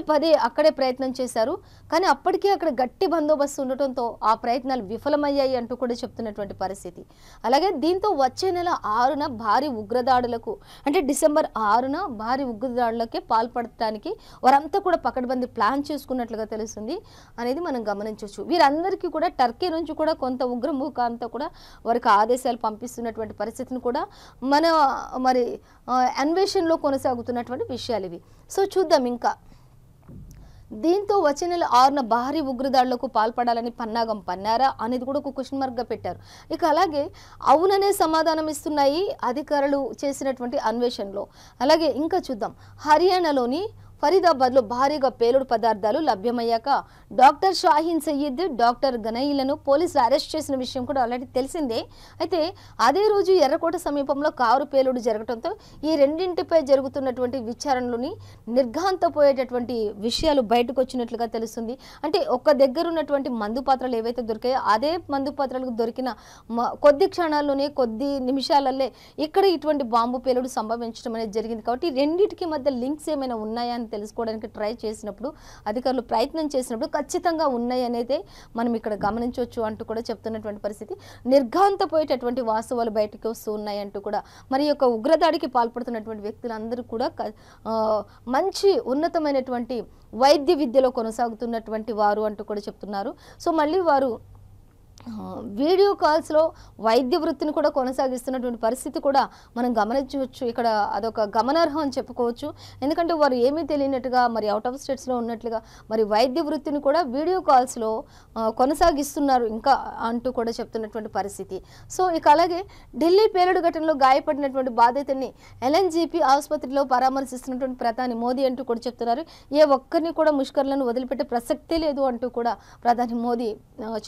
అక్కడే ప్రయత్నం చేశారు. కానీ అప్పటికే అక్కడ గట్టి బందోబస్తు ఉండటంతో ఆ ప్రయత్నాలు విఫలమయ్యాయి అంటూ కూడా చెప్తున్నటువంటి పరిస్థితి. అలాగే దీంతో వచ్చే నెల 6న భారీ ఉగ్రదాడులకు అంటే డిసెంబర్ 6న భారీ ఉగ్రదాడులకే పాల్పడటానికి వారంతా కూడా పకడ్బందీ ప్లాన్ చేసుకున్నట్లుగా తెలుస్తుంది అనేది మనం గమనించవచ్చు. వీరందరికీ కూడా టర్కీ నుంచి కూడా కొంత ఉగ్రముఖ అంతా కూడా వారికి ఆదేశాలు పంపిస్తున్నటువంటి పరిస్థితిని కూడా మరి అన్వేషణలో కొనసాగుతున్నటువంటి విషయాలు ఇవి. సో చూద్దాం. ఇంకా దీంతో వచ్చే నెల 6న భారీ ఉగ్రదాడులకు పాల్పడాలని పన్నాగం పన్నారా అనేది కూడా ఒక క్వశ్చన్ మార్క్గా పెట్టారు. ఇక అలాగే అవుననే సమాధానం ఇస్తున్నాయి అధికారులు చేసినటువంటి అన్వేషణలో. అలాగే ఇంకా చూద్దాం. హర్యానాలోని ఫరీదాబాద్లో భారీగా పేలుడు పదార్థాలు లభ్యమయ్యాక డాక్టర్ షాహీన్ సయ్యద్, డాక్టర్ గనయిలను పోలీసులు అరెస్ట్ చేసిన విషయం కూడా ఆల్రెడీ తెలిసిందే. అయితే అదే రోజు ఎర్రకోట సమీపంలో కారు పేలుడు జరగడంతో ఈ రెండింటిపై జరుగుతున్నటువంటి విచారణలోని నిర్ఘాంతపోయేటటువంటి విషయాలు బయటకు వచ్చినట్లుగా తెలుస్తుంది. అంటే ఒక్క దగ్గర ఉన్నటువంటి మందు పాత్రలు ఏవైతే దొరికాయో అదే మందు పాత్రలకు దొరికిన కొద్ది క్షణాల్లోనే కొద్ది నిమిషాలల్లే ఇక్కడ ఇటువంటి బాంబు పేలుడు సంభవించడం అనేది జరిగింది. కాబట్టి రెండింటికి మధ్య లింక్స్ ఏమైనా ఉన్నాయా అని తెలుసుకోవడానికి ట్రై చేసినప్పుడు అధికారులు ప్రయత్నం చేసినప్పుడు ఖచ్చితంగా ఉన్నాయి అనేది మనం ఇక్కడ గమనించవచ్చు అంటూ కూడా చెప్తున్నటువంటి పరిస్థితి. నిర్ఘాంతపోయేటటువంటి వాస్తవాలు బయటకు వస్తూ ఉన్నాయి అంటూ కూడా మరి యొక్క ఉగ్రదాడికి పాల్పడుతున్నటువంటి వ్యక్తులందరూ కూడా మంచి ఉన్నతమైనటువంటి వైద్య విద్యలో కొనసాగుతున్నటువంటి వారు అంటూ కూడా చెప్తున్నారు. సో మళ్ళీ వారు వీడియో కాల్స్లో వైద్య వృత్తిని కూడా కొనసాగిస్తున్నటువంటి పరిస్థితి కూడా మనం గమనించవచ్చు. ఇక్కడ అదొక గమనార్హం అని చెప్పుకోవచ్చు. ఎందుకంటే వారు ఏమీ తెలియనట్టుగా మరి అవుట్ ఆఫ్ స్టేట్స్లో ఉన్నట్లుగా మరి వైద్య వృత్తిని కూడా వీడియో కాల్స్లో కొనసాగిస్తున్నారు ఇంకా అంటూ కూడా చెప్తున్నటువంటి పరిస్థితి. సో ఇక అలాగే ఢిల్లీ పేలుడు ఘటనలో గాయపడినటువంటి బాధితుడిని ఎల్ఎన్జీపీ ఆసుపత్రిలో పరామర్శిస్తున్నటువంటి ప్రధాని మోదీ అంటూ కూడా చెప్తున్నారు. ఏ ఒక్కరిని కూడా ముష్కర్లను వదిలిపెట్టే ప్రసక్తే లేదు అంటూ కూడా ప్రధాని మోదీ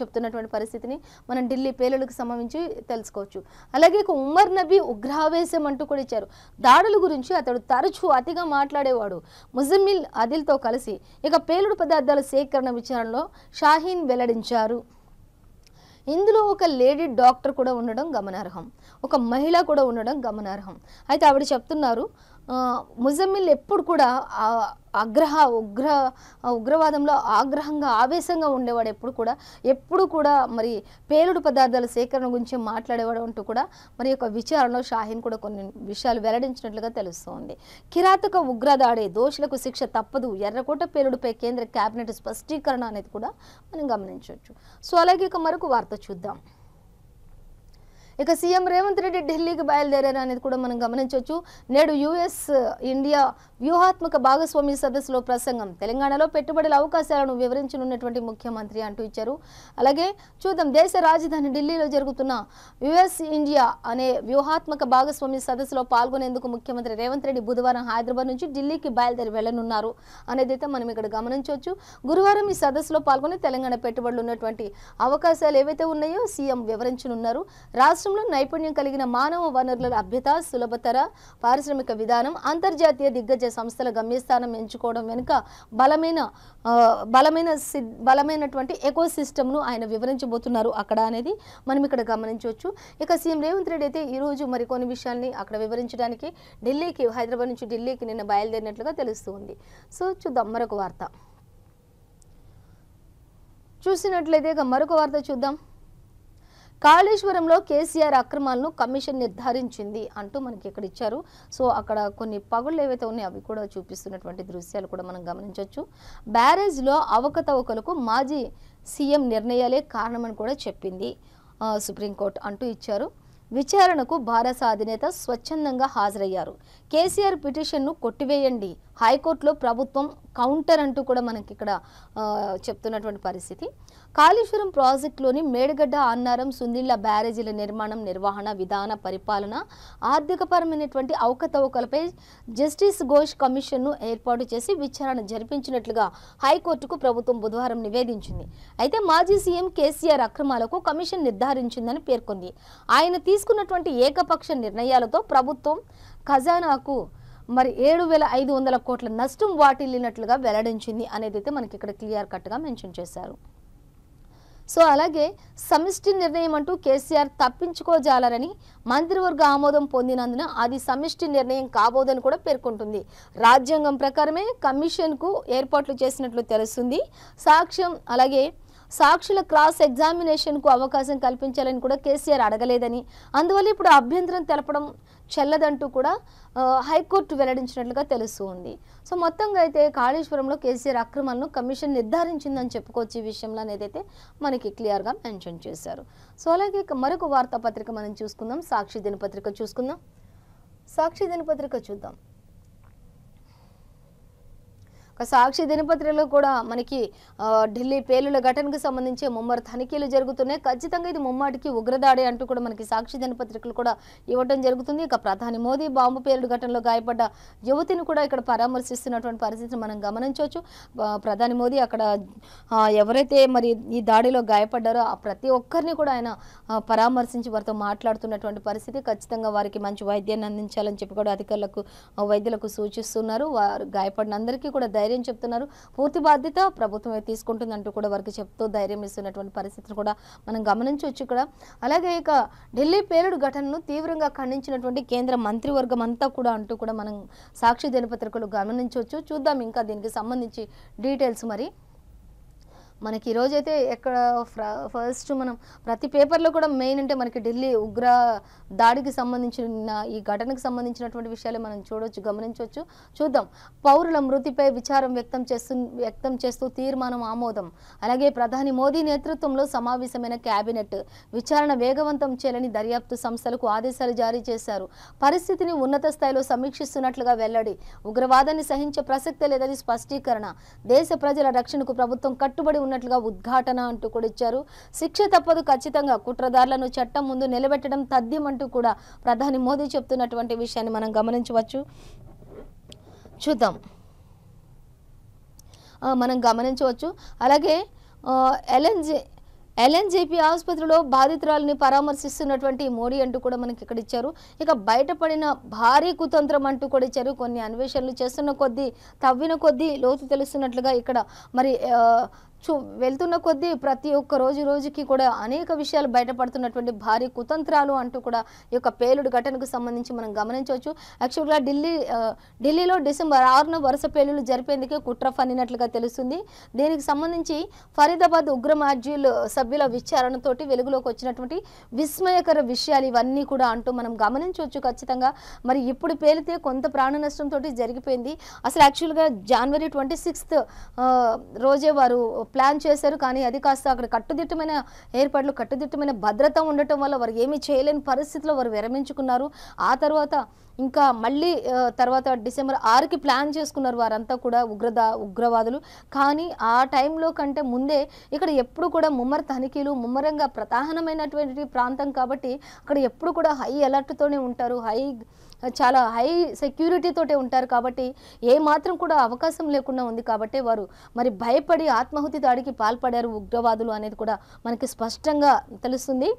చెప్తున్నటువంటి పరిస్థితి పరిస్థితిని మనం ఢిల్లీ పేలులకు సంబంధించి తెలుసుకోవచ్చు. అలాగే ఇక ఉమర్ నబీ ఉగ్రావేశం అంటూ కూడా ఇచ్చారు. దాడుల గురించి అతడు తరచూ అతిగా మాట్లాడేవాడు. ముజమ్మిల్ అదిల్తో కలిసి ఇక పేలుడు పదార్థాల సేకరణ విచారణలో షాహీన్ వెల్లడించారు. ఇందులో ఒక లేడీ డాక్టర్ కూడా ఉండడం గమనార్హం, ఒక మహిళ కూడా ఉండడం గమనార్హం. అయితే ఆవిడ చెప్తున్నారు ముజమ్మిల్ ఎప్పుడు కూడా ఉగ్రవాదంలో ఆగ్రహంగా ఆవేశంగా ఉండేవాడు. ఎప్పుడు కూడా మరి పేలుడు పదార్థాల సేకరణ గురించి మాట్లాడేవాడు అంటూ కూడా మరి యొక్క విచారణలో షాహీన్ కూడా కొన్ని విషయాలు వెల్లడించినట్లుగా తెలుస్తోంది. కిరాతక ఉగ్రదాడి దోషులకు శిక్ష తప్పదు, ఎర్రకోట పేలుడుపై కేంద్ర కేబినెట్ స్పష్టీకరణ అనేది కూడా మనం గమనించవచ్చు. సో అలాగే ఇక మరొక వార్త చూద్దాం. ఇక సీఎం రేవంత్ రెడ్డి ఢిల్లీకి బయలుదేరారు అనేది కూడా మనం గమనించవచ్చు. నేడు యుఎస్ ఇండియా వ్యూహాత్మక భాగస్వామ్య సదస్సులో ప్రసంగం, తెలంగాణలో పెట్టుబడుల అవకాశాలను వివరించనున్నటువంటి ముఖ్యమంత్రి అంటూ ఇచ్చారు. అలాగే చూద్దాం, దేశ రాజధాని ఢిల్లీలో జరుగుతున్న యుఎస్ ఇండియా అనే వ్యూహాత్మక భాగస్వామ్య సదస్సులో పాల్గొనేందుకు ముఖ్యమంత్రి రేవంత్ రెడ్డి బుధవారం హైదరాబాద్ నుంచి ఢిల్లీకి బయలుదేరి వెళ్లనున్నారు అనేదైతే మనం ఇక్కడ గమనించవచ్చు. గురువారం ఈ సదస్సులో పాల్గొని తెలంగాణ పెట్టుబడులు ఉన్నటువంటి అవకాశాలు ఏవైతే ఉన్నాయో సీఎం వివరించనున్నారు. రాష్ట్రంలో నైపుణ్యం కలిగిన మానవ వనరుల లభ్యత, సులభతర పారిశ్రామిక విధానం, అంతర్జాతీయ దిగ్గజ సంస్థల గమ్యస్థానం ఎంచుకోవడం వెనుక బలమైనటువంటి ఎకో సిస్టమ్ను ఆయన వివరించబోతున్నారు అక్కడ అనేది మనం ఇక్కడ గమనించవచ్చు. ఇక సీఎం రేవంత్ రెడ్డి అయితే ఈరోజు మరికొన్ని విషయాల్ని అక్కడ వివరించడానికి హైదరాబాద్ నుంచి ఢిల్లీకి నిన్న బయలుదేరినట్లుగా తెలుస్తుంది. సో చూద్దాం మరొక వార్త. చూసినట్లయితే ఇక మరొక వార్త చూద్దాం. కాళేశ్వరంలో కేసీఆర్ అక్రమాలను కమిషన్ నిర్ధారించింది అంటూ మనకి ఇక్కడ ఇచ్చారు. సో అక్కడ కొన్ని పగుళ్ళు ఏవైతే ఉన్నాయో అవి కూడా చూపిస్తున్నటువంటి దృశ్యాలు కూడా మనం గమనించవచ్చు. బ్యారేజ్లో అవకతవకలకు మాజీ సీఎం నిర్ణయాలే కారణమని కూడా చెప్పింది సుప్రీంకోర్టు అంటూ ఇచ్చారు. విచారణకు భారత అధినేత స్వచ్ఛందంగా హాజరయ్యారు. కేసీఆర్ పిటిషన్ను కొట్టివేయండి, హైకోర్టులో ప్రభుత్వం కౌంటర్ అంటూ కూడా మనకి ఇక్కడ చెప్తున్నటువంటి పరిస్థితి. కాళేశ్వరం ప్రాజెక్టులోని మేడిగడ్డ, అన్నారం, సుందిళ్ల బ్యారేజీల నిర్మాణం, నిర్వహణ, విధాన, పరిపాలన, ఆర్థికపరమైనటువంటి అవకతవకలపై జస్టిస్ ఘోష్ కమిషన్ను ఏర్పాటు చేసి విచారణ జరిపించినట్లుగా హైకోర్టుకు ప్రభుత్వం బుధవారం నివేదించింది. అయితే మాజీ సీఎం కేసీఆర్ అక్రమాలకు కమిషన్ నిర్ధారించిందని పేర్కొంది. ఆయన తీసుకున్నటువంటి ఏకపక్ష నిర్ణయాలతో ప్రభుత్వం ఖజానాకు మరి 7,500 కోట్ల నష్టం వాటిల్లినట్లుగా వెల్లడించింది అనేది అయితే మనకి ఇక్కడ క్లియర్ కట్గా మెన్షన్ చేశారు. సో అలాగే సమిష్టి నిర్ణయం అంటూ కేసీఆర్ తప్పించుకోజాలరని మంత్రివర్గ ఆమోదం పొందినందున అది సమిష్టి నిర్ణయం కాబోదని కూడా పేర్కొంటుంది. రాజ్యాంగం ప్రకారమే కమిషన్కు ఏర్పాట్లు చేసినట్లు తెలుస్తుంది. సాక్షుల క్రాస్ ఎగ్జామినేషన్కు అవకాశం కల్పించాలని కూడా కేసీఆర్ అడగలేదని, అందువల్ల ఇప్పుడు అభ్యంతరం తెలపడం చెల్లదంటూ కూడా హైకోర్టు వెల్లడించినట్లుగా తెలుస్తుంది. సో మొత్తంగా అయితే కాళేశ్వరంలో కేసీఆర్ అక్రమాలను కమిషన్ నిర్ధారించిందని చెప్పుకోవచ్చు ఈ విషయంలో అనేదైతే మనకి క్లియర్గా మెన్షన్ చేశారు. సో అలాగే మరొక వార్తాపత్రిక మనం చూసుకుందాం. సాక్షి దినపత్రిక చూసుకుందాం. సాక్షి దినపత్రిక చూద్దాం. సాక్షి దినపత్రికలో కూడా మనకి ఢిల్లీ పేలుల ఘటనకు సంబంధించి ముమ్మర తనిఖీలు జరుగుతున్నాయి. ఖచ్చితంగా ఇది ముమ్మాటికి ఉగ్రదాడి అంటూ కూడా మనకి సాక్షి దినపత్రికలు కూడా ఇవ్వడం జరుగుతుంది. ఇక ప్రధాని మోదీ బాంబు పేలుడు ఘటనలో గాయపడ్డ యువతిని కూడా ఇక్కడ పరామర్శిస్తున్నటువంటి పరిస్థితిని మనం గమనించవచ్చు. ప్రధాని మోదీ అక్కడ ఎవరైతే మరి ఈ దాడిలో గాయపడ్డారో ప్రతి ఒక్కరిని కూడా ఆయన పరామర్శించి వారితో మాట్లాడుతున్నటువంటి పరిస్థితి. ఖచ్చితంగా వారికి మంచి వైద్యాన్ని అందించాలని చెప్పి కూడా వైద్యులకు సూచిస్తున్నారు. వారు గాయపడిన అందరికీ కూడా ధైర్యం చెప్తున్నారు. పూర్తి బాధ్యత ప్రభుత్వమే తీసుకుంటుందంటూ కూడా వారికి చెప్తూ ధైర్యం ఇస్తున్నటువంటి పరిస్థితిని కూడా మనం గమనించవచ్చు ఇక్కడ. అలాగే ఇక ఢిల్లీ పేలుడు ఘటనను తీవ్రంగా ఖండించినటువంటి కేంద్ర మంత్రివర్గం అంతా కూడా అంటూ కూడా మనం సాక్షి దినపత్రికలు గమనించవచ్చు. చూద్దాం ఇంకా దీనికి సంబంధించి డీటెయిల్స్. మరి మనకి ఈరోజైతే ఎక్కడ ఫస్ట్ మనం ప్రతి పేపర్లో కూడా మెయిన్ అంటే మనకి ఢిల్లీ ఉగ్ర దాడికి సంబంధించిన ఈ ఘటనకు సంబంధించినటువంటి విషయాలే మనం గమనించవచ్చు. చూద్దాం. పౌరుల మృతిపై విచారం వ్యక్తం చేస్తూ తీర్మానం ఆమోదం. అలాగే ప్రధాని మోదీ నేతృత్వంలో సమావేశమైన కేబినెట్ విచారణ వేగవంతం చేయాలని దర్యాప్తు సంస్థలకు ఆదేశాలు జారీ చేశారు. పరిస్థితిని ఉన్నత స్థాయిలో సమీక్షిస్తున్నట్లుగా వెల్లడి. ఉగ్రవాదాన్ని సహించే ప్రసక్తే లేదని స్పష్టీకరణ. దేశ ప్రజల రక్షణకు ప్రభుత్వం కట్టుబడి ఉన్నట్లుగా ఉద్ఘాటన అంటూ కూడా ఇచ్చారు. శిక్ష తప్పదు ఖచ్చితంగా, కుట్రదారులను చట్టం ముందు నిలబెట్టడం తథ్యం అంటూ కూడా ప్రధాని మోదీ చెప్తున్నటువంటి విషయాన్ని మనం గమనించవచ్చు. చూద్దాం. మనం గమనించవచ్చు. అలాగే ఎల్ఎన్జేపీ ఆసుపత్రిలో బాధితురాలిని పరామర్శిస్తున్నటువంటి మోడీ అంటూ కూడా మనకి ఇక్కడ ఇచ్చారు. ఇక బయటపడిన భారీ కుతంత్రం అంటూ కూడా ఇచ్చారు. కొన్ని అన్వేషణలు చేస్తున్న కొద్దీ, తవ్విన కొద్దీ లోతు తెలుస్తున్నట్లుగా ఇక్కడ మరి వెళ్తున్న కొద్దీ ప్రతి ఒక్క రోజుకి కూడా అనేక విషయాలు బయటపడుతున్నటువంటి భారీ కుతంత్రాలు అంటూ కూడా ఈ యొక్క పేలుడు ఘటనకు సంబంధించి మనం గమనించవచ్చు. యాక్చువల్గా ఢిల్లీలో డిసెంబర్ 6న వరుస పేలుళ్లు జరిపేందుకే కుట్ర పన్నినట్లుగా తెలుస్తుంది. దీనికి సంబంధించి ఫరీదాబాద్ ఉగ్ర మాడ్యూల్ సభ్యుల విచారణతోటి వెలుగులోకి వచ్చినటువంటి విస్మయకర విషయాలు ఇవన్నీ కూడా అంటూ మనం గమనించవచ్చు ఖచ్చితంగా. మరి ఇప్పుడు పేలితే కొంత ప్రాణ నష్టంతో జరిగిపోయింది. అసలు యాక్చువల్గా జనవరి 26th రోజే వారు ప్లాన్ చేశారు. కానీ అది కాస్త అక్కడ కట్టుదిట్టమైన ఏర్పాట్లు, కట్టుదిట్టమైన భద్రత ఉండటం వల్ల వారు ఏమీ చేయలేని పరిస్థితిలో వారు విరమించుకున్నారు. ఆ తర్వాత ఇంకా మళ్ళీ తర్వాత డిసెంబర్ 6కి ప్లాన్ చేసుకున్నారు వారంతా కూడా ఉగ్రవాదులు. కానీ ఆ టైంలో కంటే ముందే ఇక్కడ ఎప్పుడు కూడా తనిఖీలు ముమ్మరంగా ప్రధానమైనటువంటి ప్రాంతం కాబట్టి అక్కడ ఎప్పుడు కూడా హై అలర్ట్తోనే ఉంటారు, చాలా హై సెక్యూరిటీ తోటే ఉంటారు. కాబట్టి ఏ మాత్రం కూడా అవకాశం లేకుండా ఉంది. కాబట్టి వారు మరి భయపడి ఆత్మాహుతి దాడికి పాల్పడారు ఉగ్రవాదులు అనేది కూడా మనకి స్పష్టంగా తెలుస్తుంది.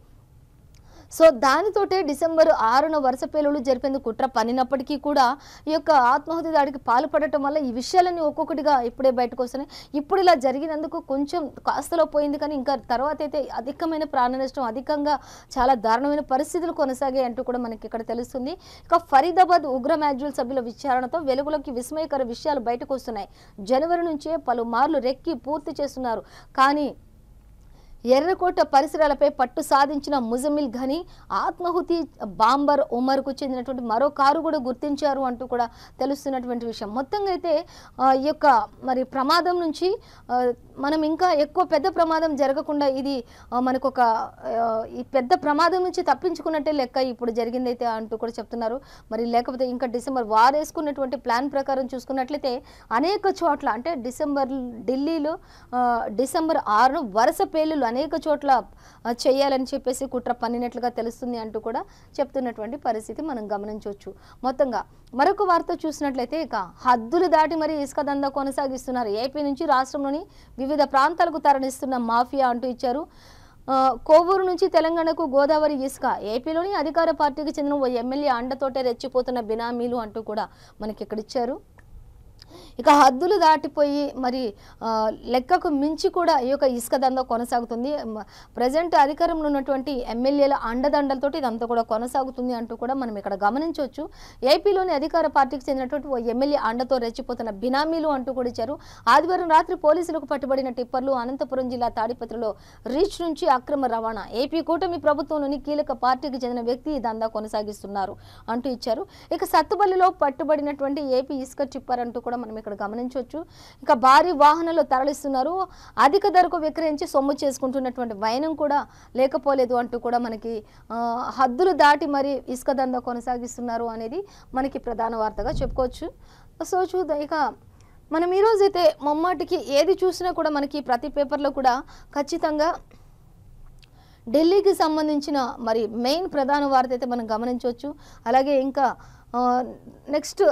సో దానితోటే డిసెంబర్ 6న వరుస పేలుళ్లు జరిపేందుకు కుట్ర పన్నినప్పటికీ కూడా ఈ యొక్క ఆత్మాహుతి దాడికి పాల్పడటం వల్ల ఈ విషయాలన్నీ ఒక్కొక్కటిగా ఇప్పుడే బయటకు వస్తున్నాయి. ఇప్పుడు ఇలా జరిగినందుకు కొంచెం కాస్తలో పోయింది. కానీ ఇంకా తర్వాత అయితే అధికమైన ప్రాణ నష్టం, అధికంగా చాలా దారుణమైన పరిస్థితులు కొనసాగాయి అంటూ కూడా మనకి ఇక్కడ తెలుస్తుంది. ఇక ఫరీదాబాద్ ఉగ్ర మాడ్యూల్ సభ్యుల విచారణతో వెలుగులోకి విస్మయకర విషయాలు బయటకు వస్తున్నాయి. జనవరి నుంచే పలుమార్లు రెక్కి పూర్తి చేస్తున్నారు. కానీ ఎర్రకోట పరిసరాలపై పట్టు సాధించిన ముజమిల్ ఘనీ ఆత్మాహుతి బాంబర్ ఉమర్కు చెందినటువంటి మరో కారు కూడా గుర్తించారు అంటూ కూడా తెలుస్తున్నటువంటి విషయం. మొత్తంగా అయితే ఈ యొక్క మరి ప్రమాదం నుంచి మనం ఇంకా ఎక్కువ పెద్ద ప్రమాదం జరగకుండా ఇది మనకు ఒక ఈ పెద్ద ప్రమాదం నుంచి తప్పించుకున్నట్టే లెక్క ఇప్పుడు జరిగిందైతే అంటూ కూడా చెప్తున్నారు. మరి లేకపోతే ఇంకా డిసెంబర్ వారేసుకున్నటువంటి ప్లాన్ ప్రకారం చూసుకున్నట్లయితే అనేక చోట్ల అంటే ఢిల్లీలో డిసెంబర్ 6న వరుస పేలుళ్లు అనేక చోట్ల చేయాలని చెప్పేసి కుట్ర పన్నినట్లుగా తెలుస్తుంది అంటూ కూడా చెప్తున్నటువంటి పరిస్థితి మనం గమనించవచ్చు. మొత్తంగా మరొక వార్త చూసినట్లయితే ఇక హద్దులు దాటి మరి ఇసుక దందా కొనసాగిస్తున్నారు. ఏపీ నుంచి రాష్ట్రంలోని వివిధ ప్రాంతాలకు తరలిస్తున్న మాఫియా అంటూ ఇచ్చారు. కోవూరు నుంచి తెలంగాణకు గోదావరి ఇసుక, ఏపీలోని అధికార పార్టీకి చెందిన ఓ ఎమ్మెల్యే అండతోటే రెచ్చిపోతున్న బినామీలు అంటూ కూడా మనకి ఇక్కడ ఇచ్చారు. ఇక హద్దులు దాటిపోయి మరి లెక్కకు మించి కూడా ఈ యొక్క ఇసుక దందా కొనసాగుతుంది. ప్రజెంట్ అధికారంలో ఉన్నటువంటి ఎమ్మెల్యేల అండదండలతోటి ఇదంతా కూడా కొనసాగుతుంది అంటూ కూడా మనం ఇక్కడ గమనించవచ్చు. ఏపీలోని అధికార పార్టీకి చెందినటువంటి ఓ ఎమ్మెల్యే అండతో రెచ్చిపోతున్న బినామీలు అంటూ కూడా ఇచ్చారు. ఆదివారం రాత్రి పోలీసులకు పట్టుబడిన టిప్పర్లు అనంతపురం జిల్లా తాడిపత్రిలో రీచ్ నుంచి అక్రమ రవాణా. ఏపీ కూటమి ప్రభుత్వంలోని కీలక పార్టీకి చెందిన వ్యక్తి ఈ దందా కొనసాగిస్తున్నారు అంటూ ఇచ్చారు. ఇక సత్తుపల్లిలో పట్టుబడినటువంటి ఏపీ ఇసుక టిప్పర్ అంటూ కూడా మనం ఇక్కడ గమనించవచ్చు. ఇక భారీ వాహనాలు తరలిస్తున్నారు. అధిక ధరకు విక్రయించి సొమ్ము చేసుకుంటున్నటువంటి వైనం కూడా లేకపోలేదు అంటూ కూడా మనకి హద్దులు దాటి మరి ఇసుక దందా కొనసాగిస్తున్నారు అనేది మనకి ప్రధాన వార్తగా చెప్పుకోవచ్చు. సో చూద్దాం. ఇక మనం ఈరోజైతే మొమ్మాటికి ఏది చూసినా కూడా మనకి ప్రతి పేపర్లో కూడా ఖచ్చితంగా ఢిల్లీకి సంబంధించిన మరి మెయిన్ ప్రధాన వార్త అయితే మనం గమనించవచ్చు. అలాగే ఇంకా నెక్స్ట్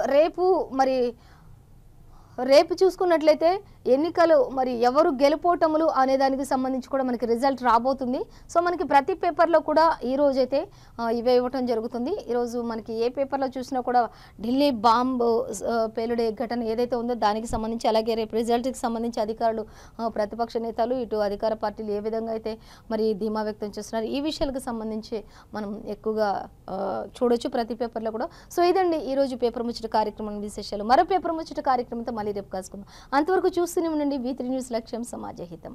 రేపు చూసుకున్నట్లయితే ఎన్నికలు మరి ఎవరు గెలుపోటములు అనే దానికి సంబంధించి కూడా మనకి రిజల్ట్ రాబోతుంది. సో మనకి ప్రతి పేపర్లో కూడా ఈ రోజైతే ఇవే ఇవ్వటం జరుగుతుంది. ఈరోజు మనకి ఏ పేపర్లో చూసినా కూడా ఢిల్లీ బాంబు పేలుడే ఘటన ఏదైతే ఉందో దానికి సంబంధించి, అలాగే రేపు రిజల్ట్కి సంబంధించి అధికారులు, ప్రతిపక్ష నేతలు, ఇటు అధికార పార్టీలు ఏ విధంగా అయితే మరి ధీమా వ్యక్తం చేస్తున్నారు ఈ విషయాలకు సంబంధించి మనం ఎక్కువగా చూడొచ్చు ప్రతి పేపర్లో కూడా. సో ఇదండి ఈరోజు పేపర్ ముచ్చట కార్యక్రమం విశేషాలు. మరో పేపర్ ముచ్చట కార్యక్రమంతో మళ్ళీ రేపు కలుసుకుందాం. అంతవరకు చూస్తూనే ఉండండి V3 న్యూస్, లక్ష్యం సమాజ హితం.